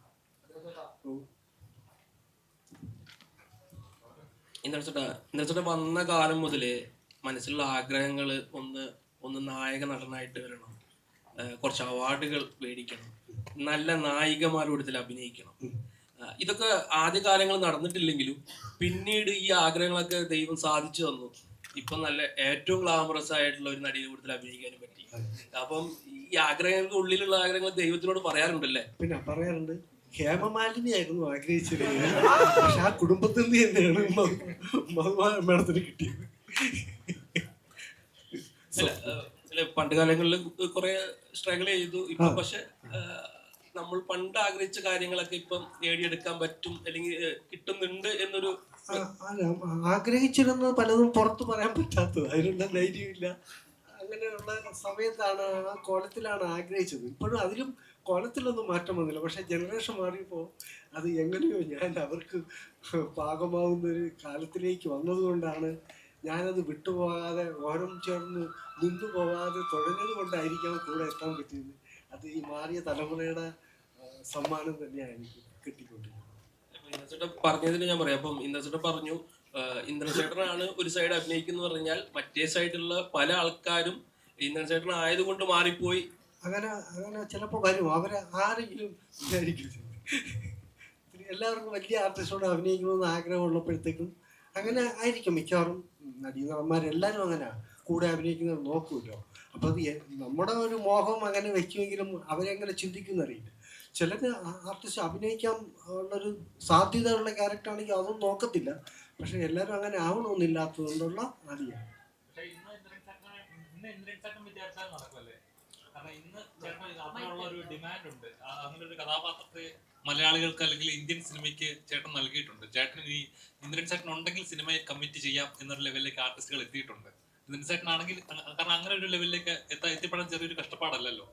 ഇന്ദ്രൻസേട്ടൻ വന്ന കാലം മുതൽ മനസ്സിലുള്ള ആഗ്രഹങ്ങൾ ഒന്ന് ഒന്ന് നായക നടനായിട്ട് വരണം, കുറച്ച് അവാർഡുകൾ മേടിക്കണം, നല്ല നായികമാരുടെ അഭിനയിക്കണം. ഇതൊക്കെ ആദ്യ കാലങ്ങൾ നടന്നിട്ടില്ലെങ്കിലും പിന്നീട് ഈ ആഗ്രഹങ്ങളൊക്കെ ദൈവം സാധിച്ചു തന്നു. ഇപ്പൊ നല്ല ഏറ്റവും ഗ്ലാമറസ് ആയിട്ടുള്ള ഒരു നടിയുടെ കൂടുതൽ അഭിനയിക്കാനും പറ്റി. അപ്പം ഈ ആഗ്രഹങ്ങൾക്ക് ഉള്ളിലുള്ള ആഗ്രഹങ്ങൾ ദൈവത്തിനോട് പറയാറുണ്ടല്ലേ? പിന്നെ പറയാറുണ്ട്. ഹേമമാലിനി ആയിരുന്നു ആഗ്രഹിച്ചത്, പക്ഷെ ആ കുടുംബത്തിൽ നിന്ന് തന്നെയാണ് മേഡത്തിന് കിട്ടിയത്. പണ്ട് കാലങ്ങളിൽ കുറെ സ്ട്രഗിൾ ചെയ്തു. ഇപ്പൊ പക്ഷെ നമ്മൾ പണ്ട് ആഗ്രഹിച്ച കാര്യങ്ങളൊക്കെ ഇപ്പം നേടിയെടുക്കാൻ പറ്റും, അല്ലെങ്കിൽ കിട്ടുന്നുണ്ട് എന്നൊരു ആഗ്രഹിച്ചിരുന്നത് പലതും പുറത്ത് പറയാൻ പറ്റാത്തത്, അതിനുള്ള ധൈര്യമില്ല. അങ്ങനെയുള്ള സമയത്താണ് ആ കോലത്തിലാണ് ആഗ്രഹിച്ചത്. ഇപ്പോഴും അതിലും കോലത്തിലൊന്നും മാറ്റം വന്നില്ല. പക്ഷെ ജനറേഷൻ മാറിയപ്പോൾ അത് എങ്ങനെയോ ഞാൻ അവർക്ക് പാകമാവുന്നൊരു കാലത്തിലേക്ക് വന്നതുകൊണ്ടാണ് ഞാനത് വിട്ടുപോകാതെ ഓരം ചേർന്ന് നിന്നു പോകാതെ തുടങ്ങിയത് കൊണ്ടായിരിക്കാം കൂടെ എത്താൻ പറ്റിയത്. അത് ഈ മാറിയ തലമുറയുടെ സമ്മാനം തന്നെയാണ് എനിക്ക് കിട്ടിക്കൊണ്ടിരിക്കുന്നത്. ഇന്ദ്രൻസേട്ടൻ പറഞ്ഞതിന് ഞാൻ പറയാം. അപ്പം ഇന്ദ്രൻസേട്ടൻ പറഞ്ഞു ഇന്ദ്രൻസേട്ടനാണ് ഒരു സൈഡ് അഭിനയിക്കുന്ന പറഞ്ഞാൽ മറ്റേ സൈഡിലുള്ള പല ആൾക്കാരും ഇന്ദ്രൻസേട്ടൻ ആയതുകൊണ്ട് മാറിപ്പോയി. അങ്ങനെ ചിലപ്പോൾ വരും. അവരെ ആരെങ്കിലും വിചാരിക്കും. എല്ലാവർക്കും വലിയ ആർട്ടിസ്റ്റോട് അഭിനയിക്കണമെന്ന് ആഗ്രഹമുള്ളപ്പോഴത്തേക്കും അങ്ങനെ ആയിരിക്കും മിക്കവാറും നടീനടന്മാരെല്ലാവരും അങ്ങനെയാണ്. കൂടെ അഭിനയിക്കുന്നത് നോക്കുമല്ലോ. അപ്പോൾ അത് നമ്മുടെ ഒരു മോഹം അങ്ങനെ വെക്കുമെങ്കിലും അവരെങ്ങനെ ചിന്തിക്കുന്നറിയില്ല. ചിലർ ആർട്ടിസ്റ്റ് അഭിനയിക്കാൻ ഉള്ളൊരു സാധ്യതയുള്ള ക്യാരക്ടറാണെങ്കിൽ അതൊന്നും നോക്കത്തില്ല. പക്ഷെ എല്ലാവരും അങ്ങനെ ആവണമെന്നില്ലാത്തതുകൊണ്ടുള്ള നടിയാണ്. മലയാളികൾക്ക് അല്ലെങ്കിൽ ഇന്ത്യൻ സിനിമയ്ക്ക് ചേട്ടൻ നൽകിയിട്ടുണ്ട്. ചേട്ടൻ ഈ ഇന്ദ്രൻ ചേട്ടൻ ഉണ്ടെങ്കിൽ സിനിമയെ കമ്മിറ്റ് ചെയ്യാം എന്നൊരു ലെവലിലേക്ക് ആർട്ടിസ്റ്റുകൾ എത്തിയിട്ടുണ്ട്. ഇന്ദ്രൻ ചേട്ടൻ ആണെങ്കിൽ, കാരണം അങ്ങനെ ഒരു ലെവലിലേക്ക് എത്തിപ്പെടാൻ ചെറിയൊരു കഷ്ടപ്പാടല്ലല്ലോ.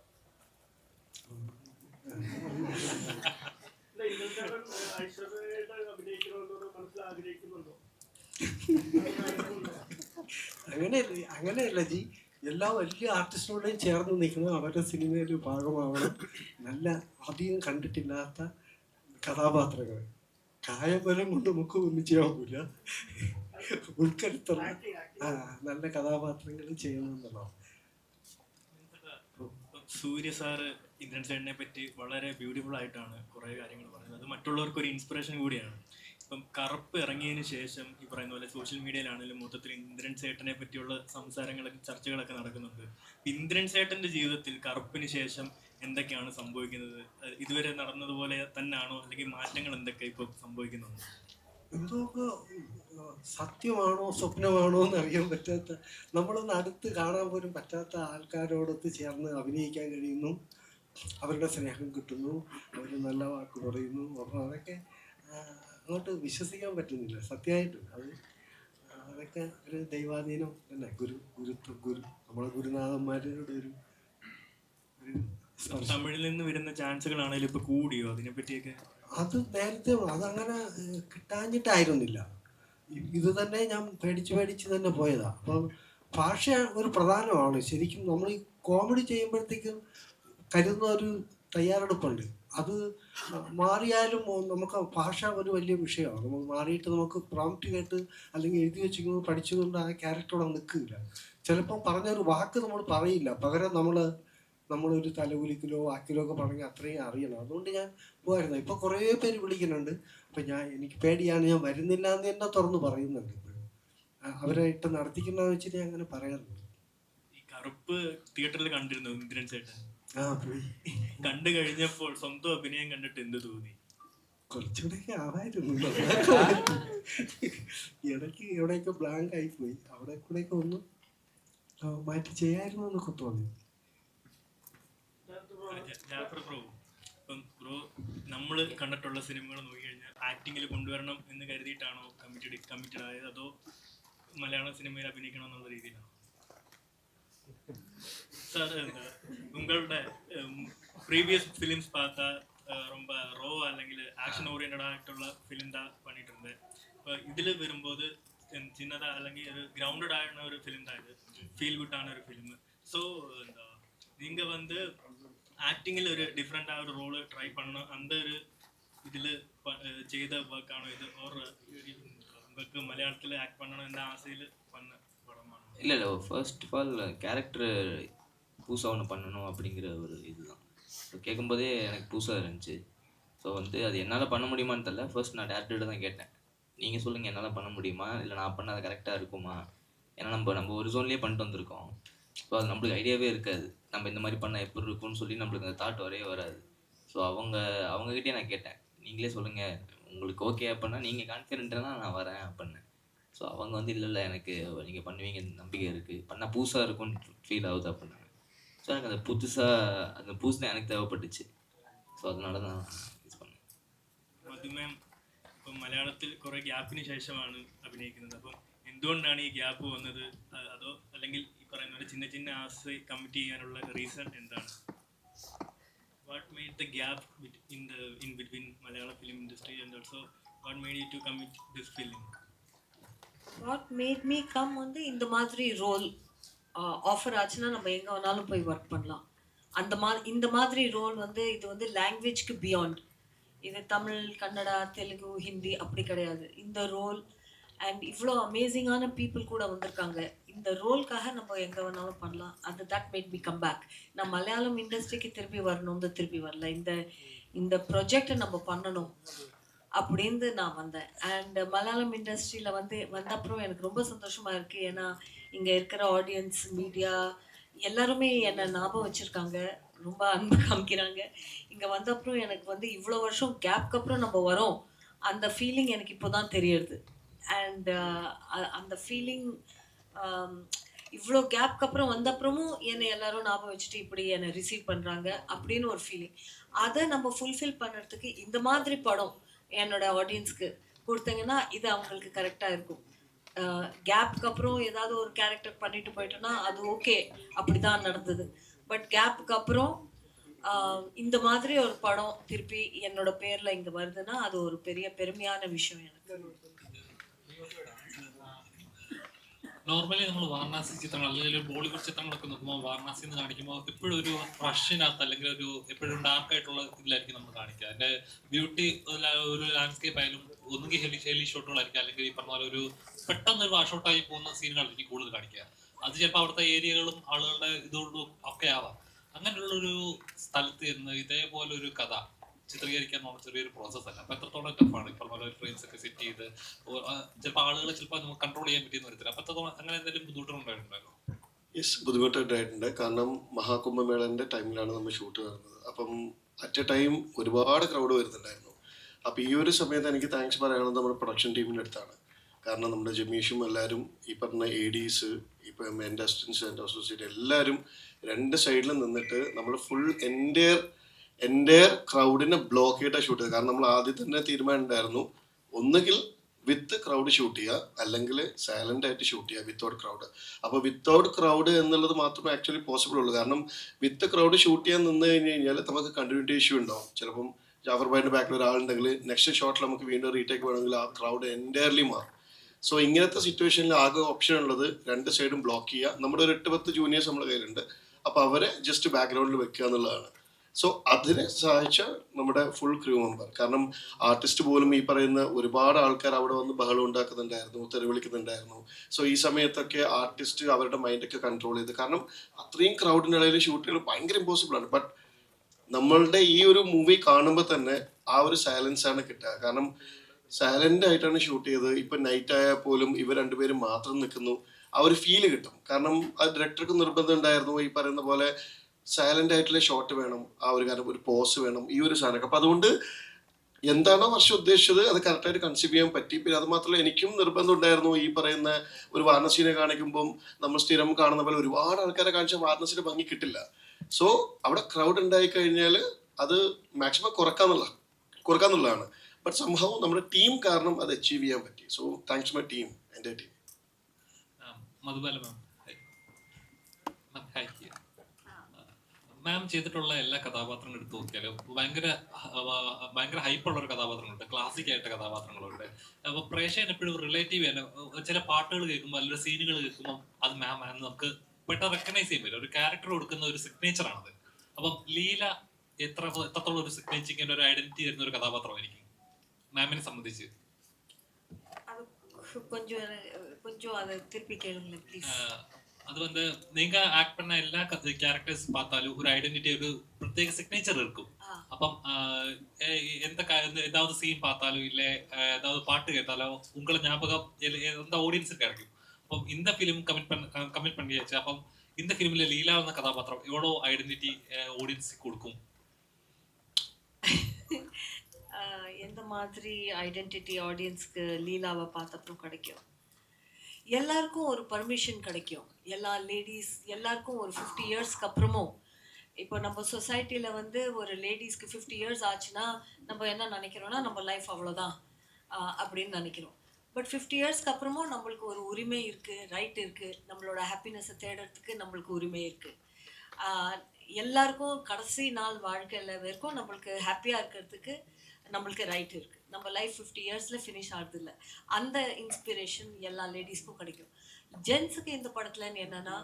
അങ്ങനെയല്ല ജി. എല്ലാ വലിയ ആർട്ടിസ്റ്റിനോടെയും ചേർന്ന് നിൽക്കുന്നത് അവരുടെ സിനിമയിൽ ഭാഗമാവണം. നല്ല അധികം കണ്ടിട്ടില്ലാത്ത കഥാപാത്രങ്ങൾ, കായബലം കൊണ്ട് നമുക്ക് ഒന്നും ചെയ്യാൻ ഉൾക്കരുത്തുള്ള നല്ല കഥാപാത്രങ്ങൾ ചെയ്യണമെന്നുള്ളതാണ്. സൂര്യ സാറ് ഇന്ദ്രൻ ചേട്ടനെ പറ്റി വളരെ ബ്യൂട്ടിഫുൾ ആയിട്ടാണ് കുറേ കാര്യങ്ങൾ പറയുന്നത്. അത് മറ്റുള്ളവർക്ക് ഒരു ഇൻസ്പിറേഷൻ കൂടിയാണ്. ഇപ്പം കറുപ്പ് ഇറങ്ങിയതിന് ശേഷം ഈ പറയുന്ന പോലെ സോഷ്യൽ മീഡിയയിലാണെങ്കിലും മൊത്തത്തിൽ ഇന്ദ്രൻ ചേട്ടനെ പറ്റിയുള്ള സംസാരങ്ങളൊക്കെ ചർച്ചകളൊക്കെ നടക്കുന്നുണ്ട്. ഇന്ദ്രൻ ചേട്ടൻ്റെ ജീവിതത്തിൽ കറുപ്പിന് ശേഷം എന്തൊക്കെയാണ് സംഭവിക്കുന്നത്? ഇതുവരെ നടന്നതുപോലെ തന്നെയാണോ, അല്ലെങ്കിൽ മാറ്റങ്ങൾ എന്തൊക്കെ ഇപ്പോൾ സംഭവിക്കുന്നുണ്ട്? എന്തൊക്കെ സത്യമാണോ സ്വപ്നമാണോ എന്ന് അറിയാൻ പറ്റാത്ത, നമ്മളൊന്ന് അടുത്ത് കാണാൻ പോലും പറ്റാത്ത ആൾക്കാരോടൊത്ത് ചേർന്ന് അഭിനയിക്കാൻ കഴിയുന്നു. അവരുടെ സ്നേഹം കിട്ടുന്നു, അവർ നല്ല വാക്ക് പറയുന്നു. അപ്പോൾ അതൊക്കെ അങ്ങോട്ട് വിശ്വസിക്കാൻ പറ്റുന്നില്ല സത്യമായിട്ട്. അതൊക്കെ ഒരു ദൈവാധീനം തന്നെ. നമ്മളെ ഗുരുനാഥന്മാരുടെ ഒരു തമിഴിൽ നിന്ന് വരുന്ന ചാൻസുകളാണെങ്കിലും ഇപ്പൊ കൂടിയോ? അതിനെപ്പറ്റിയൊക്കെ അത് നേരത്തെ അതങ്ങനെ കിട്ടാഞ്ഞിട്ടായിരുന്നില്ല. ഇത് തന്നെ ഞാൻ പേടിച്ച് തന്നെ പോയതാ. അപ്പം ഭാഷ ഒരു പ്രധാനമാണ് ശരിക്കും. നമ്മൾ ഈ കോമഡി ചെയ്യുമ്പോഴത്തേക്കും കരുതുന്ന ഒരു തയ്യാറെടുപ്പുണ്ട്. അത് മാറിയാലും നമുക്ക് ഭാഷ ഒരു വലിയ വിഷയമാണ്. നമ്മൾ മാറിയിട്ട് നമുക്ക് പ്രോംപ്റ്റ് കേട്ട് അല്ലെങ്കിൽ എഴുതി വെച്ചിരിക്കുന്നത് പഠിച്ചുകൊണ്ട് ആ ക്യാരക്ടറോടെ നിൽക്കില്ല. ചിലപ്പം പറഞ്ഞൊരു വാക്ക് നമ്മൾ പറയില്ല, പകരം നമ്മളൊരു തലകുലിക്കിലോ വാക്കിലോ ഒക്കെ പറഞ്ഞാൽ അത്രയും അറിയണം. അതുകൊണ്ട് ഞാൻ പോകായിരുന്നു. ഇപ്പോൾ കുറേ പേര് വിളിക്കുന്നുണ്ട്. അപ്പം എനിക്ക് പേടിയാണ്, ഞാൻ വരുന്നില്ല എന്ന് തന്നെ തുറന്ന് പറയുന്നുണ്ട്. ഇപ്പോഴും അവരായിട്ട് നടത്തിക്കുന്നതെന്ന് വെച്ചിട്ട് ഞാൻ അങ്ങനെ പറയാറുണ്ട്. ഈ കറുപ്പ് തിയേറ്ററിൽ കണ്ടിരുന്നു ഇന്ദ്രൻ ചേട്ടൻ? പോയി കണ്ടു കഴിഞ്ഞപ്പോൾ സ്വന്തം അഭിനയം കണ്ടിട്ട് എന്ത് തോന്നി? കുറച്ചുകൂടെയൊക്കെ ആവായിരുന്നു. ഇടയ്ക്ക് എവിടെയൊക്കെ ബ്ലാങ്ക് ആയിപ്പോയി. അവിടെ കൂടെയൊക്കെ ഒന്ന് മാറ്റി ചെയ്യായിരുന്നു എന്നൊക്കെ തോന്നി. ഇപ്പം ബ്രോ നമ്മൾ കണ്ടിട്ടുള്ള സിനിമകൾ നോക്കി കഴിഞ്ഞാൽ ആക്ടിങ്ങിൽ കൊണ്ടുവരണം എന്ന് കരുതിയിട്ടാണോ കമ്മിറ്റഡ് ആയത്, അതോ മലയാള സിനിമയിൽ അഭിനയിക്കണം എന്നുള്ള രീതിയിലാണോ? சார், உங்களோட ப்ரீவியஸ் ஃபிலிம்ஸ் பார்த்தா ரொம்ப ரோவா അല്ലെങ്കിൽ ആക്ഷൻ ഓറിയൻറ്റഡ് ആയിട്ടുള്ള ഫിലിം தான் பண்ணிட்டு இருந்தேன். இப்போ ഇതിൽ വരുമ്പോൾ ചിന്നതാ അല്ലെങ്കിൽ ഒരു ഗ്രൗണ്ടഡ് ആയ ഒരു ഫിലിം தான் ഇത്, ഫീൽ ഗുഡ് ആണ് ഒരു ഫിലിം. ஸோ நீங்கள் வந்து ആക്ടിങ്ങിൽ ഒരു ഡിഫറെൻ്റ് ആ ഒരു റോള് ട്രൈ பண்ணணும், அந்த ഒരു ഇതിൽ ചെയ്ത വർക്കാണോ ഇത്? ഓർ உங்களுக்கு மலையாளத்தில் ஆக்ட் பண்ணணும் என்ற ஆசையில் பண்ண படமான? இல்லை இல்லை, ஃபர்ஸ்ட் ஆஃப் ஆல் கேரக்டர் புதுசாக ஒன்று பண்ணணும் அப்படிங்கிற ஒரு இதுதான். ஸோ கேட்கும்போதே எனக்கு புதுசாக இருந்துச்சு. ஸோ வந்து அது என்னால் பண்ண முடியுமான்னு தெரில. ஃபர்ஸ்ட் நான் டேரக்டர்கிட்ட தான் கேட்டேன், நீங்கள் சொல்லுங்கள் என்னால் பண்ண முடியுமா, இல்லை நான் பண்ண அது கரெக்டாக இருக்குமா. ஏன்னா நம்ம ஒரு ஜோன்லேயே பண்ணிட்டு வந்திருக்கோம். ஸோ அது நம்மளுக்கு ஐடியாவே இருக்காது, நம்ம இந்த மாதிரி பண்ணால் எப்படி இருக்கும்னு சொல்லி நம்மளுக்கு அந்த தாட் வரவே வராது. ஸோ அவங்ககிட்டயே நான் கேட்டேன், நீங்களே சொல்லுங்கள் உங்களுக்கு ஓகே அப்படின்னா, நீங்கள் கான்ஃபிடென்ட்டாக நான் வரேன் அப்படின்னேன். ஸோ அவங்க வந்து இல்லை எனக்கு நீங்கள் பண்ணுவீங்க நம்பிக்கை இருக்குது, பண்ணால் புதுசாக இருக்கும்னு ஃபீல் ஆகுது அப்படின்னாங்க. ஸோ எனக்கு அந்த புதுசு தான் எனக்கு தேவைப்பட்டுச்சு. ஸோ அதனால தான் யூஸ் பண்ணேன். മധു മാം ഇപ്പം മലയാളത്തിൽ കുറേ ഗ്യാപ്പിന് ശേഷമാണ് അഭിനയിക്കുന്നത്. അപ്പം എന്തുകൊണ്ടാണ് ഈ ഗ്യാപ്പ് വന്നത്? അതോ അല്ലെങ്കിൽ ഈ പറയുന്ന പോലെ ചിന്ന ചിന്ന ആസ് കമ്മിറ്റ് ചെയ്യാനുള്ള റീസൺ എന്താണ്? What made the gap in between Malayala film industry and also what made you to commit this film? What made me come வந்து இந்த மாதிரி ரோல் ஆஃபர் ஆச்சுன்னா நம்ம எங்கே வேணாலும் போய் ஒர்க் பண்ணலாம். இந்த மாதிரி ரோல் வந்து இது வந்து லாங்குவேஜ்க்கு பியாண்ட். இது தமிழ், கன்னடா, தெலுங்கு, ஹிந்தி அப்படி கிடையாது. இந்த ரோல் அண்ட் இவ்வளோ அமேசிங்கான பீப்புள் கூட வந்திருக்காங்க. இந்த ரோல்க்காக நம்ம எங்கே வேணாலும் பண்ணலாம். அது that made me come back. நான் மலையாளம் இண்டஸ்ட்ரிக்கு திரும்பி வரணும்னு திரும்பி வரல, இந்த ப்ரொஜெக்டை நம்ம பண்ணணும் அப்படின்னு நான் வந்தேன். அண்ட் மலையாளம் இண்டஸ்ட்ரியில் வந்த அப்புறம் எனக்கு ரொம்ப சந்தோஷமாக இருக்குது. ஏன்னா இங்கே இருக்கிற ஆடியன்ஸ், மீடியா எல்லாருமே என்னை ஞாபகம் வச்சுருக்காங்க, ரொம்ப அன்பு காமிக்கிறாங்க. இங்கே வந்த அப்புறம் எனக்கு வந்து இவ்வளோ வருஷம் கேப்க்கு அப்புறம் நம்ம வரோம், அந்த ஃபீலிங் எனக்கு இப்போ தான் தெரியுது. அண்ட் அந்த ஃபீலிங் இவ்வளோ கேப்க்கு அப்புறம் வந்த அப்புறமும் என்னை எல்லாரும் ஞாபகம் வச்சுட்டு இப்படி என்னை ரிசீவ் பண்ணுறாங்க அப்படின்னு ஒரு ஃபீலிங். அதை நம்ம ஃபுல்ஃபில் பண்ணுறதுக்கு இந்த மாதிரி படம் என்னோட ஆடியன்ஸ்க்கு கொடுத்தீங்கன்னா இது அவங்களுக்கு கரெக்டாக இருக்கும். கேப்புக்கு அப்புறம் ஏதாவது ஒரு கேரக்டர் பண்ணிட்டு போயிட்டோன்னா அது ஓகே, அப்படி தான் நடந்தது. பட் கேப்புக்கு அப்புறம் இந்த மாதிரி ஒரு படம் திருப்பி என்னோட பேரில் இங்கே வருதுன்னா அது ஒரு பெரிய பெருமையான விஷயம் எனக்கு. നോർമലി നമ്മൾ വാരണാസി ചിത്രങ്ങൾ അല്ലെങ്കിൽ ബോളിവുഡ് ചിത്രങ്ങളൊക്കെ നോക്കുമ്പോൾ വാരണാസി എന്ന് കാണിക്കുമ്പോൾ എപ്പോഴും ഒരു റഷിനകത്ത് അല്ലെങ്കിൽ ഒരു എപ്പോഴും ഡാർക്ക് ആയിട്ടുള്ള ഇതിലായിരിക്കും നമ്മൾ കാണിക്കുക. അതിന്റെ ബ്യൂട്ടി ഒരു ലാൻഡ്സ്കേപ്പ് ആയാലും ഒന്നുകിൽ ഹെലി ഷോട്ടുകളായിരിക്കും, അല്ലെങ്കിൽ ഈ പറഞ്ഞ പോലെ ഒരു പെട്ടെന്ന് ഒരു വാഷൗട്ടായി പോകുന്ന സീനുകളായിരിക്കും കൂടുതൽ കാണിക്കുക. അത് ചിലപ്പോൾ അവിടുത്തെ ഏരിയകളും ആളുകളുടെ ഇതുകൊണ്ടും ഒക്കെ ആവാം. അങ്ങനെയുള്ളൊരു സ്ഥലത്ത് നിന്ന് ഇതേപോലെ ഒരു കഥ ചിത്രീകരിക്കാൻ ചെറിയൊരു പ്രോസസ് അല്ല. അപ്പൊ എത്രത്തോളം ടഫാണ് ഈ പറഞ്ഞ പോലെ ഫ്രെയിംസ് ഒക്കെ സെറ്റ് ചെയ്ത് ചിലപ്പോൾ ആളുകളെ ചിലപ്പോൾ നമുക്ക് കൺട്രോൾ ചെയ്യാൻ പറ്റിയെന്ന് വരത്തില്ല. അപ്പൊ എത്രത്തോളം അങ്ങനെ എന്തെങ്കിലും ബുദ്ധിമുട്ടുണ്ടായിട്ടുണ്ടോ? യെസ്, ബുദ്ധിമുട്ടായിട്ടുണ്ട്. കാരണം മഹാകുംഭമേളന്റെ ടൈമിലാണ് നമ്മൾ ഷൂട്ട് നടന്നത്. അപ്പം അറ്റ് എ ടൈം ഒരുപാട് ക്രൗഡ് വരുന്നുണ്ടായിരുന്നു. അപ്പം ഈ ഒരു സമയത്ത് എനിക്ക് താങ്ക്സ് പറയാനുള്ളത് നമ്മുടെ പ്രൊഡക്ഷൻ ടീമിൻ്റെ അടുത്താണ്. കാരണം നമ്മുടെ ജമീഷും എല്ലാവരും ഈ പറഞ്ഞ ADs, ഇപ്പം എൻ്റെ അസിസ്റ്റൻസ്, എൻ്റെ അസോസിയേറ്റ് എല്ലാവരും രണ്ട് സൈഡിലും നിന്നിട്ട് നമ്മൾ ഫുൾ എൻ്റെ ക്രൗഡിനെ ബ്ലോക്ക് ചെയ്തിട്ടാണ് ഷൂട്ട് ചെയ്തത്. കാരണം നമ്മൾ ആദ്യം തന്നെ തീരുമാനം ഉണ്ടായിരുന്നു, ഒന്നുകിൽ വിത്ത് ക്രൗഡ് ഷൂട്ട് ചെയ്യുക, അല്ലെങ്കിൽ സൈലൻ്റ് ആയിട്ട് ഷൂട്ട് ചെയ്യുക വിത്തൗട്ട് ക്രൗഡ്. അപ്പോൾ വിത്തൗട്ട് ക്രൗഡ് എന്നുള്ളത് മാത്രമേ ആക്ച്വലി പോസിബിൾ ഉള്ളൂ. കാരണം വിത്ത് ക്രൗഡ് ഷൂട്ട് ചെയ്യാൻ നിന്ന് കഴിഞ്ഞ് കഴിഞ്ഞാൽ നമുക്ക് കണ്ടിന്യൂറ്റി ഇഷ്യൂ ഉണ്ടാവും. ചിലപ്പം ജാഫർ ഭായിൻ്റെ ബാക്കിൽ ഒരാളുണ്ടെങ്കിൽ നെക്സ്റ്റ് ഷോട്ടിൽ നമുക്ക് വീണ്ടും റീടേക്ക് വേണമെങ്കിൽ ആ ക്രൗഡ് എൻറ്റയർലി മാറും. സോ ഇങ്ങനത്തെ സിറ്റുവേഷനിൽ ആകെ ഓപ്ഷൻ ഉള്ളത് രണ്ട് സൈഡും ബ്ലോക്ക് ചെയ്യുക. നമ്മുടെ ഒരു 8-10 ജൂനിയേഴ്സ് നമ്മുടെ കയ്യിലുണ്ട്. അപ്പോൾ അവരെ ജസ്റ്റ് ബാക്ക്ഗ്രൗണ്ടിൽ വെക്കുക എന്നുള്ളതാണ്. സോ അതിനെ സഹായിച്ച നമ്മുടെ ഫുൾ ക്രൂ മെമ്പർ. കാരണം ആർട്ടിസ്റ്റ് പോലും ഈ പറയുന്ന ഒരുപാട് ആൾക്കാർ അവിടെ വന്ന് ബഹളം ഉണ്ടാക്കുന്നുണ്ടായിരുന്നു, തെറി വിളിക്കുന്നുണ്ടായിരുന്നു. സോ ഈ സമയത്തൊക്കെ ആർട്ടിസ്റ്റ് അവരുടെ മൈൻഡൊക്കെ കൺട്രോൾ ചെയ്ത്, കാരണം അത്രയും ക്രൗഡിനിടയിൽ ഷൂട്ടുകൾ ഭയങ്കര ഇമ്പോസിബിൾ ആണ്. ബട്ട് നമ്മളുടെ ഈ ഒരു മൂവി കാണുമ്പോൾ തന്നെ ആ ഒരു സൈലൻസ് ആണ് കിട്ടുക. കാരണം സൈലൻ്റ് ആയിട്ടാണ് ഷൂട്ട് ചെയ്തത്. ഇപ്പം നൈറ്റ് ആയാൽ പോലും ഇവർ രണ്ടുപേരും മാത്രം നിൽക്കുന്നു, ആ ഒരു ഫീല് കിട്ടും. കാരണം ആ ഡയറക്ടർക്ക് നിർബന്ധം ഉണ്ടായിരുന്നു ഈ പറയുന്ന പോലെ സൈലൻ്റ് ആയിട്ടുള്ള ഷോട്ട് വേണം, ആ ഒരു കാര്യം ഒരു പോസ് വേണം, ഈ ഒരു സാധനമൊക്കെ. അപ്പം അതുകൊണ്ട് എന്താണോ വർഷം ഉദ്ദേശിച്ചത് അത് കറക്റ്റായിട്ട് കൺസീവ് ചെയ്യാൻ പറ്റി. പിന്നെ അത് മാത്രമല്ല എനിക്കും നിർബന്ധം ഉണ്ടായിരുന്നു ഈ പറയുന്ന ഒരു വാരണാസിനെ കാണിക്കുമ്പം നമ്മൾ സ്ഥിരം കാണുന്ന പോലെ ഒരുപാട് ആൾക്കാരെ കാണിച്ചാൽ വാരണാസിയുടെ ഭംഗി കിട്ടില്ല. സോ അവിടെ ക്രൗഡ് ഉണ്ടായി കഴിഞ്ഞാൽ അത് മാക്സിമം കുറക്കാന്നുള്ളതാണ്. ബട്ട് സംഭവം നമ്മുടെ ടീം കാരണം അത് അച്ചീവ് ചെയ്യാൻ പറ്റി. സോ താങ്ക്സ് മൈ ടീം, എൻ്റെ ടീം. മധുബാല മാം ചെയ്തിട്ടുള്ള എല്ലാ കഥാപാത്രങ്ങളും എടുത്തു നോക്കിയാലും ഭയങ്കര ഹൈപ്പുള്ള ഒരു കഥാപാത്രങ്ങളുണ്ട്, ക്ലാസിക് ആയിട്ട് കഥാപാത്രങ്ങളുണ്ട്. അപ്പൊ പ്രേക്ഷകൻ എപ്പോഴും റിലേറ്റീവ് ചെയ്യാൻ ചില പാട്ടുകൾ കേൾക്കുമ്പോൾ അല്ലെങ്കിൽ സീനുകൾ കേൾക്കുമ്പോൾ അത് മാം നമുക്ക് പെട്ടെന്ന് റെക്കഗ്നൈസ് ചെയ്യാൻ പറ്റും. ഒരു ക്യാരക്ടർ കൊടുക്കുന്ന ഒരു സിഗ്നേച്ചർ ആണത്. അപ്പം ലീല എത്രത്തോളം ഒരു സിഗ്നേച്ചറിന്റെ ഒരു ഐഡന്റിറ്റി തരുന്ന ഒരു കഥാപാത്രമായിരിക്കും മാമിനെ സംബന്ധിച്ച്? கொஞ்சம் அதை திருப்பி கேளுங்களேன் ப்ளீஸ். அது வந்து நீங்க ஆக்ட் பண்ண எல்லா கேரக்டர்ஸ் பார்த்தாலும் ஒரு ஐடென்டிட்டி, ஒரு பிரத்யேக சிக்னேச்சர் இருக்கும். അപ്പം ஏதாவது சீன் பார்த்தாலும் இல்லை ஏதாவது பாட்டு கேட்டாலும் உங்களை ஞாபகம் எந்த ஆடியன்ஸுக்கு கிடைக்கும். അപ്പം இந்த ஃபிலிம் கமிட் பண்ணியாச்சு. അപ്പം இந்த ஃபிலிமில் லீலா எന്ന கதாபாத்திரம் எவ்வளோ ஐடென்டிட்டி ஆடியன்ஸுக்கு கொடுக்கும்? எந்த மாதிரி ஐடென்டிட்டி ஆடியன்ஸ்க்கு லீலாவை பார்த்தப்பறம் கிடைக்கும்? எல்லாருக்கும் ஒரு பர்மிஷன் கிடைக்கும். எல்லா லேடிஸ் எல்லாருக்கும் ஒரு 50 இயர்ஸ்க்கு அப்புறமும், இப்போ நம்ம சொசைட்டியில் வந்து ஒரு லேடிஸ்க்கு 50 இயர்ஸ் ஆச்சுன்னா நம்ம என்ன நினைக்கிறோன்னா நம்ம லைஃப் அவ்வளோதான் அப்படின்னு நினைக்கிறோம். பட் 50 இயர்ஸ்க்கு அப்புறமும் நம்மளுக்கு ஒரு உரிமை இருக்குது, ரைட் இருக்குது. நம்மளோட ஹாப்பினஸை தேடுறதுக்கு நம்மளுக்கு உரிமை இருக்குது. எல்லாருக்கும் கடைசி நாள் வாழ்க்கையில் வரைக்கும் நம்மளுக்கு ஹாப்பியாக இருக்கிறதுக்கு நம்மளுக்கு ரைட் இருக்குது. நம்ம லைஃப் 50 இயர்ஸில் ஃபினிஷ் ஆகுது இல்லை. அந்த இன்ஸ்பிரேஷன் எல்லா லேடிஸ்க்கும் கிடைக்கும். ஜென்ஸுக்கு இந்த படத்தில் என்னென்னா,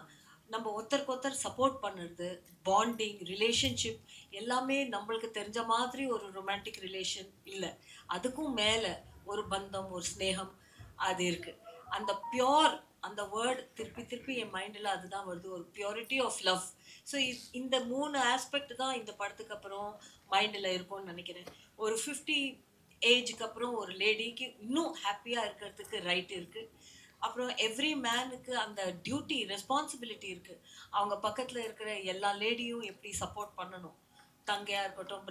நம்ம ஒருத்தருக்கு ஒருத்தர் சப்போர்ட் பண்ணுறது, பாண்டிங், ரிலேஷன்ஷிப் எல்லாமே நம்மளுக்கு தெரிஞ்ச மாதிரி ஒரு ரொமான்டிக் ரிலேஷன் இல்லை. அதுக்கும் மேலே ஒரு பந்தம், ஒரு ஸ்னேகம் அது இருக்குது. அந்த பியோர், அந்த வேர்டு திருப்பி திருப்பி என் மைண்டில் அதுதான் வருது, ஒரு பியூரிட்டி ஆஃப் லவ். ஸோ இந்த 3 ஆஸ்பெக்ட் தான் இந்த படத்துக்கு அப்புறம் மைண்டில் இருக்கும்னு நினைக்கிறேன். ஒரு 50 ஏஜுக்கு அப்புறம் ஒரு லேடிக்கு இன்னும் ஹாப்பியாக இருக்கிறதுக்கு ரைட் இருக்குது. அப்புறம் எவ்ரி மேனுக்கு அந்த டியூட்டி, ரெஸ்பான்சிபிலிட்டி இருக்குது. அவங்க பக்கத்தில் இருக்கிற எல்லா லேடியும் எப்படி சப்போர்ட் பண்ணணும், தங்கையாக இருக்கட்டும்,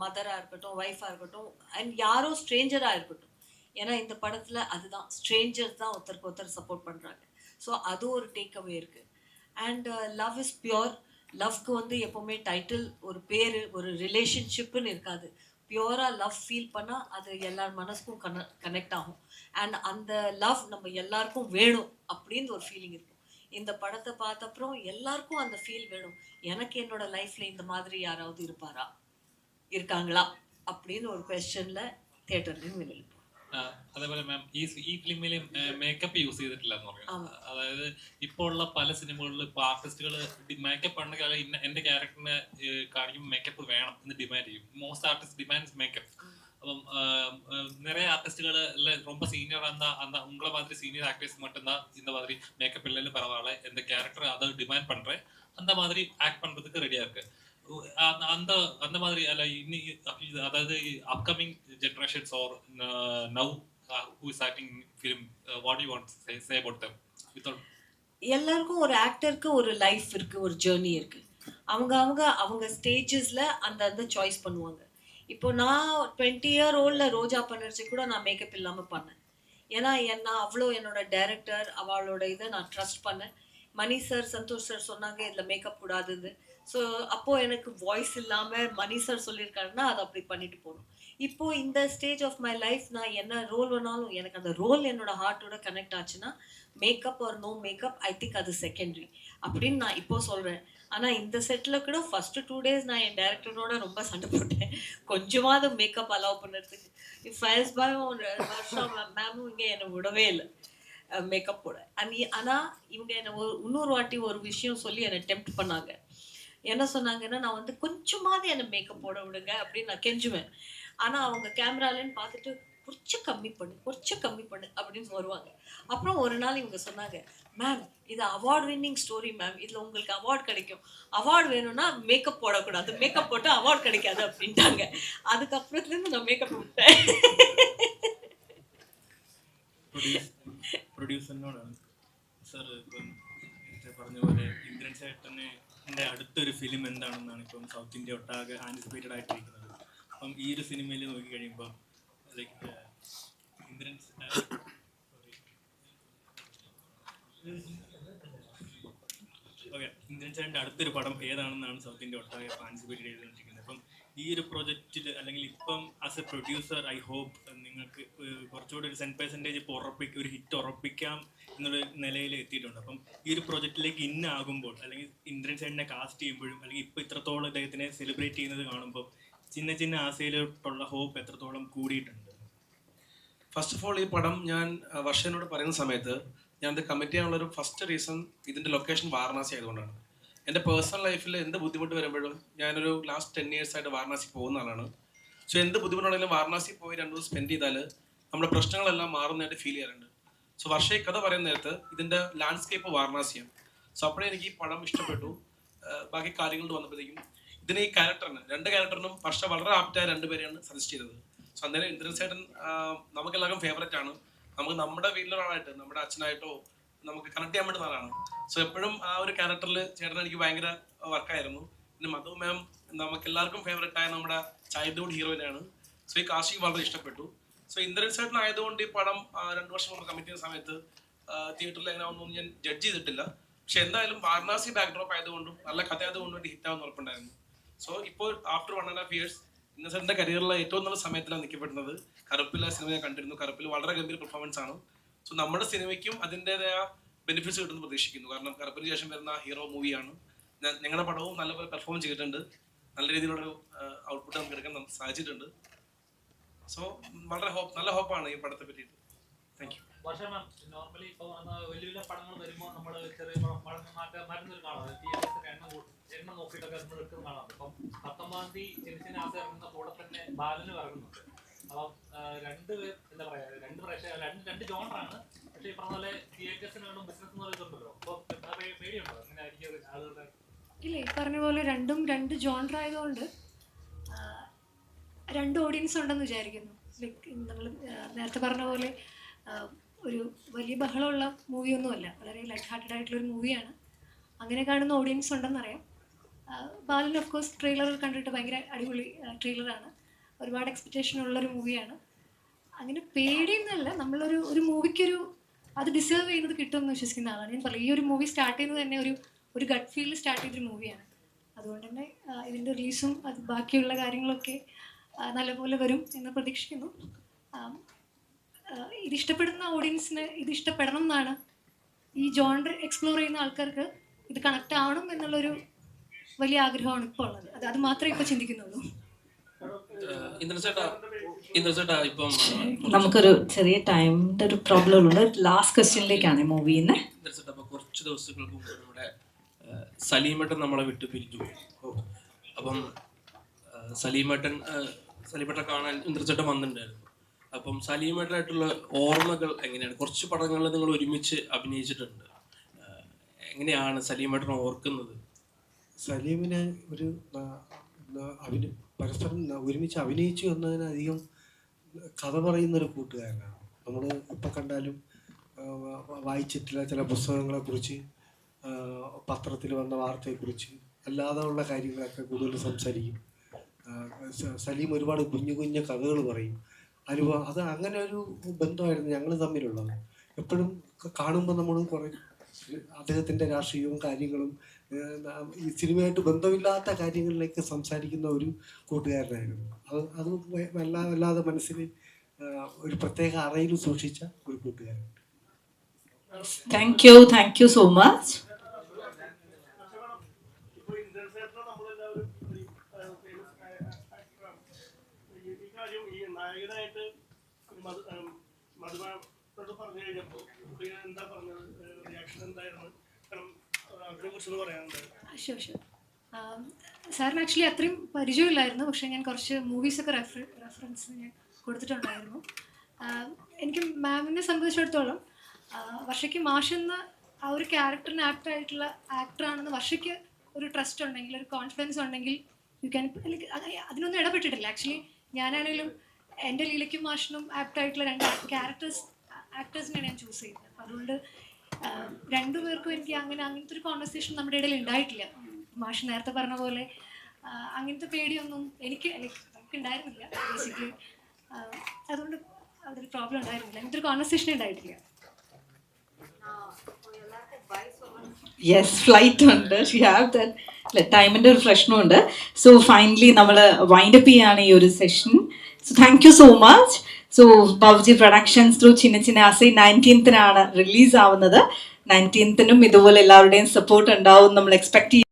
மதராக இருக்கட்டும், ஒய்ஃபாக இருக்கட்டும், அண்ட் யாரோ ஸ்ட்ரேஞ்சராக இருக்கட்டும். ஏன்னா இந்த படத்தில் அதுதான், ஸ்ட்ரேஞ்சர்ஸ் தான் ஒருத்தருக்கு ஒருத்தர் சப்போர்ட் பண்ணுறாங்க. ஸோ அது ஒரு டேக் அவே இருக்குது. And love is pure. லவ்க்கு வந்து எப்போவுமே டைட்டில், ஒரு பேர், ஒரு ரிலேஷன்ஷிப்புன்னு இருக்காது. பியூராக லவ் ஃபீல் பண்ணால் அது எல்லார் மனசுக்கும் கனெக்ட் ஆகும். அண்ட் அந்த லவ் நம்ம எல்லாருக்கும் வேணும் அப்படின்னு ஒரு ஃபீலிங் இருக்கும். இந்த படத்தை பார்த்தப்புறம் எல்லாருக்கும் அந்த ஃபீல் வேணும். எனக்கு என்னோட லைஃப்பில் இந்த மாதிரி யாராவது இருக்காங்களா அப்படின்னு ஒரு ക്വസ്റ്റ്യനിൽ തിയേറ്ററിൽ നിലനിൽക്കും. അതേപോലെ മാം ഈ ഫിലിമിൽ മേക്കപ്പ് യൂസ് ചെയ്തിട്ടില്ല എന്ന് പറയാം. അതായത് ഇപ്പോൾ ഉള്ള പല സിനിമകളിലും ഇപ്പോൾ ആർട്ടിസ്റ്റുകൾ മേക്കപ്പ് ഉണ്ടെങ്കിൽ എന്റെ ക്യാരക്ടറിനെ കാണിക്കുമ്പോൾ മേക്കപ്പ് വേണം എന്ന് ഡിമാൻഡ് ചെയ്യും. Most artist demands makeup. അപ്പം நிறைய ஆர்டிஸ்டுகள் இல்லை ரொம்ப சீனியர் அந்த உங்களை மாதிரி சீனியர் ஆக்டர்ஸ் மட்டும்தான் இந்த மாதிரி மேக்கப் இல்லைன்னு பரவாயில்ல, எந்த கேரக்டர் அதை டிமாண்ட் பண்ணுறேன் அந்த மாதிரி ஆக்ட் பண்ணுறதுக்கு ரெடியாக இருக்கு. அந்த அந்த மாதிரி அல்ல இன்னி, அதாவது upcoming generations are now who is acting film, what do you want to say about them? எல்லாருக்கும் ஒரு ஆக்டருக்கு ஒரு லைஃப் இருக்குது, ஒரு ஜேர்னி இருக்குது. அவங்க ஸ்டேஜஸில் அந்த சாய்ஸ் பண்ணுவாங்க. இப்போ நான் 20 year old ரோஜா பண்ணிருச்சு கூட நான் மேக்கப் இல்லாமல் பண்ணேன். ஏன்னா நான் அவ்வளோ என்னோட டைரக்டர் அவளோட இதை நான் ட்ரஸ்ட் பண்ணேன். மணி சார், சந்தோஷ் சார் சொன்னாங்க இதில் மேக்கப் கூடாதுன்னு. ஸோ அப்போது எனக்கு வாய்ஸ் இல்லாமல் மணி சார் சொல்லியிருக்காருன்னா அதை அப்படி பண்ணிட்டு போகணும். இப்போது இந்த ஸ்டேஜ் ஆஃப் மை லைஃப் நான் என்ன ரோல் வேணாலும் எனக்கு அந்த ரோல் என்னோட ஹார்ட்டோட கனெக்ட் ஆச்சுன்னா makeup or no makeup I think அது செகண்டரி அப்படின்னு நான் இப்போது சொல்கிறேன். ஆனால் இந்த செட்டில் கூட ஃபஸ்ட்டு 2 days நான் என் டேரக்டரோட ரொம்ப சண்டை போட்டேன், கொஞ்சமாவது மேக்கப் அலோவ் பண்ணுறதுக்கு. ஃபயர்ஸ் பாய் வருஷம் மேமும் இங்கே என்னை விடவே இல்லை மேக்கப் போட. ஆனால் இவங்க என்னை இன்னொரு வாட்டி ஒரு விஷயம் சொல்லி என்னை டெம்ப்ட் பண்ணாங்க. என்ன சொன்னாங்கன்னா, நான் வந்து கொஞ்சமாவது என்னை மேக்கப் போட விடுங்க அப்படின்னு நான் கெஞ்சுவேன். ஆனால் அவங்க கேமராலன்னு பார்த்துட்டு கொஞ்சம் கம்மி பண்ணு அப்படின்னு வருவாங்க. அப்புறம் ஒரு நாள் இவங்க சொன்னாங்க, மேம் இது அவார்ட் வின்னிங் ஸ்டோரி மேம், இதில் உங்களுக்கு அவார்ட் கிடைக்கும், அவார்டு வேணும்னா மேக்கப் போடக்கூடாது, மேக்கப் போட்டு அவார்ட் கிடைக்காது அப்படின்ட்டாங்க. அதுக்கப்புறத்துலேருந்து நான் மேக்கப் விட்டேன். പ്രൊഡ്യൂസറിനോടാണ് സാർ, ഇപ്പം നേരത്തെ പറഞ്ഞ പോലെ ഇന്ദ്രൻ ചേട്ടൻ്റെ അടുത്തൊരു ഫിലിം എന്താണെന്നാണ് ഇപ്പം സൗത്ത് ഇന്ത്യ ഒട്ടാകെ ആൻറ്റിസിപ്പേറ്റഡ് ആയിട്ടിരിക്കുന്നത്. അപ്പം ഈ ഒരു സിനിമയിൽ നോക്കിക്കഴിയുമ്പോൾ ലൈക്ക് ഇന്ദ്രൻ ചേട്ടൻ്റെ അടുത്തൊരു പടം ഏതാണെന്നാണ് സൗത്ത് ഇന്ത്യ ഒട്ടാകെ ആൻറ്റിസിപ്പേറ്റ് ചെയ്തുകൊണ്ടിരിക്കുന്നത്. അപ്പം ഈ ഒരു പ്രൊജക്റ്റിൽ അല്ലെങ്കിൽ ഇപ്പം as a producer I hope നിങ്ങൾക്ക് കുറച്ചുകൂടി ഒരു 10% ഇപ്പോൾ ഒരു ഹിറ്റ് ഉറപ്പിക്കാം എന്നുള്ള നിലയിൽ എത്തിയിട്ടുണ്ട്. അപ്പം ഈ ഒരു പ്രൊജക്റ്റിലേക്ക് ആകുമ്പോൾ അല്ലെങ്കിൽ ഇന്ദ്രൻ ചേട്ടനെ കാസ്റ്റ് ചെയ്യുമ്പോഴും അല്ലെങ്കിൽ ഇപ്പോൾ ഇത്രത്തോളം ഇദ്ദേഹത്തിനെ സെലിബ്രേറ്റ് ചെയ്യുന്നത് കാണുമ്പോൾ ചിന്ന ആശയിലോട്ടുള്ള ഹോപ്പ് എത്രത്തോളം കൂടിയിട്ടുണ്ട്? ഫസ്റ്റ് ഓഫ് ഓൾ ഈ പടം ഞാൻ വർഷനോട് പറയുന്ന സമയത്ത് ഞാനത് കമ്മിറ്റ് ചെയ്യാനുള്ളൊരു ഫസ്റ്റ് റീസൺ ഇതിൻ്റെ ലൊക്കേഷൻ വാരണാസി ആയതുകൊണ്ടാണ്. എൻ്റെ പേഴ്സണൽ ലൈഫിൽ എന്ത് ബുദ്ധിമുട്ട് വരുമ്പോഴും ഞാനൊരു ലാസ്റ്റ് 10 years ആയിട്ട് വാരണാസി പോകുന്ന ആളാണ്. സോ എന്ത് ബുദ്ധിമുട്ടുണ്ടെങ്കിലും വാരണാസി പോയി 2 ദിവസം സ്പെൻഡ് ചെയ്താൽ നമ്മുടെ പ്രശ്നങ്ങളെല്ലാം മാറുന്നതായിട്ട് ഫീൽ ചെയ്യാറുണ്ട്. സോ വർഷ ഈ കഥ പറയുന്ന നേരത്ത് ഇതിൻ്റെ ലാൻഡ്സ്കേപ്പ് വാരണാസിയാണ്. സോ അപ്പോഴേ എനിക്ക് ഈ പടം ഇഷ്ടപ്പെട്ടു. ബാക്കി കാര്യങ്ങൾ വന്നപ്പോഴത്തേക്കും ഇതിന് ഈ ക്യാരക്ടറിന് 2 ക്യാരക്ടറിനും വർഷ വളരെ ആപ്റ്റായ 2 പേരെയാണ് സജസ്റ്റ് ചെയ്തത്. സോ അന്നേരം ഇന്ദ്രൻ ചേട്ടൻ നമുക്കെല്ലാവർക്കും ഫേവറേറ്റ് ആണ്. നമുക്ക് നമ്മുടെ വീട്ടിലൊരാളായിട്ട്, നമ്മുടെ അച്ഛനായിട്ടോ നമുക്ക് കണക്ട് ചെയ്യാൻ പറ്റുന്ന ആളാണ്. സോ എപ്പോഴും ആ ഒരു ക്യാരക്ടറിൽ ചേട്ടൻ എനിക്ക് ഭയങ്കര വർക്കായിരുന്നു. പിന്നെ മധു മാം നമുക്ക് എല്ലാവർക്കും ഫേവറേറ്റ് ആയ നമ്മുടെ ചൈൽഡ്ഹുഡ് ഹീറോയിനാണ്. സോ ഈ കാസ്റ്റിംഗ് വളരെ ഇഷ്ടപ്പെട്ടു. സോ ഇന്ദ്രൻ ചേട്ടൻ ആയതുകൊണ്ട് ഈ പടം 2 വർഷം മുമ്പ് കമ്മിറ്റ് ചെയ്യുന്ന സമയത്ത് തിയേറ്ററിൽ എങ്ങനെയാവുന്നൊന്നും ഞാൻ ജഡ്ജ് ചെയ്തിട്ടില്ല. പക്ഷെ എന്തായാലും വാരണാസി ബാക്ക്ഡ്രോപ്പ് ആയതുകൊണ്ടും നല്ല കഥ ആയതുകൊണ്ടും ഹിറ്റാവുന്ന ഉറപ്പുണ്ടായിരുന്നു. സോ ഇപ്പോൾ ആഫ്റ്റർ 1.5 years ഇന്ദ്രൻ ചേട്ടൻ്റെ കരിയറിലെ ഏറ്റവും നല്ല സമയത്തിലാണ് നിൽക്കപ്പെടുന്നത്. കറുപ്പിലെ സിനിമ ഞാൻ കണ്ടിരുന്നു. കറുപ്പിൽ വളരെ ഗംഭീര പെർഫോമൻസ് ആണ്. സോ നമ്മുടെ സിനിമയ്ക്കും അതിൻ്റെതായ ബെനിഫിറ്റ്സ് കിട്ടുമെന്ന് പ്രതീക്ഷിക്കുന്നു. കാരണം കറുപ്പിന് ശേഷം വരുന്ന ഹീറോ മൂവിയാണ്. ഞങ്ങളുടെ പടവും നല്ലപോലെ പെർഫോം ചെയ്തിട്ടുണ്ട്. നല്ല രീതിയിലുള്ളൊരു ഔട്ട്പുട്ട് നമുക്ക് എടുക്കാൻ സാധിച്ചിട്ടുണ്ട്. സോ വളരെ നല്ല ഹോപ്പാണ് ഈ പടത്തെ പറ്റിയിട്ട്. Thank you. വർഷം നോർമലി ഇപ്പോൾ വലിയ വലിയ പടങ്ങൾ വരുമ്പോൾ നമ്മൾ ചെറിയ മരുന്നൊരു കാണാം, തിയേറ്റേഴ്സിന്റെ എണ്ണം നോക്കിയിട്ടൊക്കെ നമ്മൾ എടുക്കുന്ന കാണാം. ഇപ്പം 19-ാം തീയതി ചിന്ന ആസ ഇറങ്ങുന്ന കൂടെ തന്നെ ബാലനും ഇറങ്ങുന്നുണ്ട്. അപ്പം 2 പേർ എന്താ പറയാ, 2 പ്രേക്ഷകർ 2 ജോണറാണ്. പക്ഷേ ഈ പറഞ്ഞ പോലെ തിയേറ്റേഴ്സിന് വേണം ബിസിനസ് എന്ന് പറയുന്നുണ്ടല്ലോ. അപ്പോൾ പേടിയുണ്ടോ അങ്ങനെ ആയിരിക്കും ആളുകളുടെ? ഇല്ല, ഈ പറഞ്ഞ പോലെ 2 ജോണർ ആയതുകൊണ്ട് 2 ഓഡിയൻസ് ഉണ്ടെന്ന് വിചാരിക്കുന്നു. ലൈക്ക് നമ്മൾ നേരത്തെ പറഞ്ഞ പോലെ ഒരു വലിയ ബഹളമുള്ള മൂവിയൊന്നുമല്ല, വളരെ ലൈറ്റ് ഹാർട്ടഡ് ആയിട്ടുള്ളൊരു മൂവിയാണ്. അങ്ങനെ കാണുന്ന ഓഡിയൻസ് ഉണ്ടെന്നറിയാം. ബാലൻ ഓഫ് കോഴ്സ് ട്രെയിലർ കണ്ടിട്ട് ഭയങ്കര അടിപൊളി ട്രെയിലറാണ്. ഒരുപാട് എക്സ്പെക്റ്റേഷൻ ഉള്ളൊരു മൂവിയാണ്. അങ്ങനെ പേടിയെന്നല്ല, നമ്മളൊരു മൂവിക്കൊരു അത് ഡിസേർവ് ചെയ്യുന്നത് കിട്ടുമെന്ന് വിശ്വസിക്കുന്ന ആളാണ്. ഞാൻ പറയും, ഈ ഒരു മൂവി സ്റ്റാർട്ട് ചെയ്യുന്നത് തന്നെ ഒരു ഗട്ട് ഫീലിൽ സ്റ്റാർട്ട് ചെയ്തൊരു മൂവിയാണ്. അതുകൊണ്ട് തന്നെ ഇതിൻ്റെ റിലീസും അത് ബാക്കിയുള്ള കാര്യങ്ങളൊക്കെ നല്ലപോലെ വരും എന്ന് പ്രതീക്ഷിക്കുന്നു. ഇതിഷ്ടപ്പെടുന്ന ഓഡിയൻസിന് ഇത് ഇഷ്ടപ്പെടണം എന്നാണ്, ഈ ജോണർ എക്സ്പ്ലോർ ചെയ്യുന്ന ആൾക്കാർക്ക് ഇത് കണക്ട് ആവണം എന്നുള്ളൊരു വലിയ ആഗ്രഹമാണ് ഇപ്പോൾ ഉള്ളത്. അത് മാത്രമേ ഇപ്പോൾ ചിന്തിക്കുന്നുള്ളൂ. ഇപ്പം നമുക്കൊരു ചെറിയ ടൈമിൻ്റെ ഒരു പ്രോബ്ലം ഉള്ളത്. ലാസ്റ്റ് ക്വസ്റ്റ്യനിലേക്കാണ് മൂവിന്ന്. കുറച്ച് ദിവസങ്ങൾക്ക് മുമ്പ് നമ്മുടെ സലീമേട്ടൻ നമ്മളെ വിട്ട് പിരിഞ്ഞു. അപ്പം സലീമേട്ടൻ കാണാൻ ഇന്ദ്രചേട്ടൻ വന്നിട്ടുണ്ടായിരുന്നു. അപ്പം സലീമേട്ടനായിട്ടുള്ള ഓർമ്മകൾ എങ്ങനെയാണ്? കുറച്ച് പടങ്ങളിൽ നിങ്ങൾ ഒരുമിച്ച് അഭിനയിച്ചിട്ടുണ്ട്. എങ്ങനെയാണ് സലീമേട്ടൻ ഓർക്കുന്നത്? സലീമിനെ ഒരു പരസ്പരം ഒരുമിച്ച് അഭിനയിച്ചു എന്നതിനധികം കഥ പറയുന്നൊരു കൂട്ടുകാരനാണ്. നമ്മൾ എപ്പോൾ കണ്ടാലും വായിച്ചിട്ടുള്ള ചില പുസ്തകങ്ങളെക്കുറിച്ച്, പത്രത്തിൽ വന്ന വാർത്തയെക്കുറിച്ച്, അല്ലാതെ ഉള്ള കാര്യങ്ങളൊക്കെ കൂടുതൽ സംസാരിക്കും. സലീം ഒരുപാട് കുഞ്ഞു കുഞ്ഞു കഥകൾ പറയും. അത് അങ്ങനെ ഒരു ബന്ധമായിരുന്നു ഞങ്ങൾ തമ്മിലുള്ളത്. എപ്പോഴും കാണുമ്പോൾ നമ്മൾ കുറേ അദ്ദേഹത്തിൻ്റെ രാഷ്ട്രീയവും കാര്യങ്ങളും ഈ സിനിമയായിട്ട് ബന്ധമില്ലാത്ത കാര്യങ്ങളിലേക്ക് സംസാരിക്കുന്ന ഒരു കൂട്ടുകാരനായിരുന്നു. അത് വല്ലാതെ മനസ്സിൽ ഒരു പ്രത്യേക അറയിൽ സൂക്ഷിച്ച ഒരു കൂട്ടുകാരൻ. Thank you so much. നായകനായിട്ട് മധുമാനോട് പറഞ്ഞു കഴിഞ്ഞപ്പോൾ എന്താ പറഞ്ഞത്, റിയാക്ഷൻ എന്തായിരുന്നു? കാരണം അതിനെ കുറിച്ചൊന്ന് പറയാനുണ്ട്. സാറിന് ആക്ച്വലി അത്രയും പരിചയമില്ലായിരുന്നു. പക്ഷേ ഞാൻ കുറച്ച് മൂവീസൊക്കെ റെഫറൻസ് ഞാൻ കൊടുത്തിട്ടുണ്ടായിരുന്നു. എനിക്ക് മാമിനെ സംബന്ധിച്ചിടത്തോളം വർഷയ്ക്ക് മാഷെന്ന ആ ഒരു ക്യാരക്ടറിന് ആപ്റ്റായിട്ടുള്ള ആക്ടറാണെന്ന് വർഷയ്ക്ക് ഒരു ട്രസ്റ്റ് ഉണ്ടെങ്കിൽ, ഒരു കോൺഫിഡൻസ് ഉണ്ടെങ്കിൽ യു ക്യാൻ. അതിനൊന്നും ഇടപെട്ടിട്ടില്ല. ആക്ച്വലി ഞാനാണെങ്കിലും എൻ്റെ ലീലയ്ക്കും മാഷിനും ആപ്റ്റായിട്ടുള്ള 2 ആക്ടേഴ്സിനെയാണ് ഞാൻ ചൂസ് ചെയ്തത്. അപ്പം അതുകൊണ്ട് 2 പേർക്കും എനിക്ക് അങ്ങനത്തെ ഒരു കോൺവെർസേഷൻ നമ്മുടെ ഇടയിൽ ഉണ്ടായിട്ടില്ല. മാഷ് നേരത്തെ പറഞ്ഞ പോലെ അങ്ങനത്തെ പേടിയൊന്നും എനിക്ക് ഉണ്ടായിരുന്നില്ല ബേസിക്കലി. അതുകൊണ്ട് അതൊരു പ്രോബ്ലം ഉണ്ടായിരുന്നില്ല, അങ്ങനത്തെ ഒരു കോൺവെർസേഷൻ ഉണ്ടായിട്ടില്ല. യെസ്, ഫ്ലൈറ്റ് ഉണ്ട്. ഷി ഹാവ് ദാറ്റ് ടൈമിൻ്റെ ഒരു പ്രശ്നമുണ്ട്. സോ ഫൈനലി നമ്മൾ വൈൻഡപ്പ് ചെയ്യാണ് ഈ ഒരു session. So thank you so much. So Babuji productions through Chinna Aasai 19th release ആവുന്നത്. 19th ഇതുപോലെ എല്ലാവരുടെയും സപ്പോർട്ട് ഉണ്ടാവും നമ്മൾ എക്സ്പെക്ട്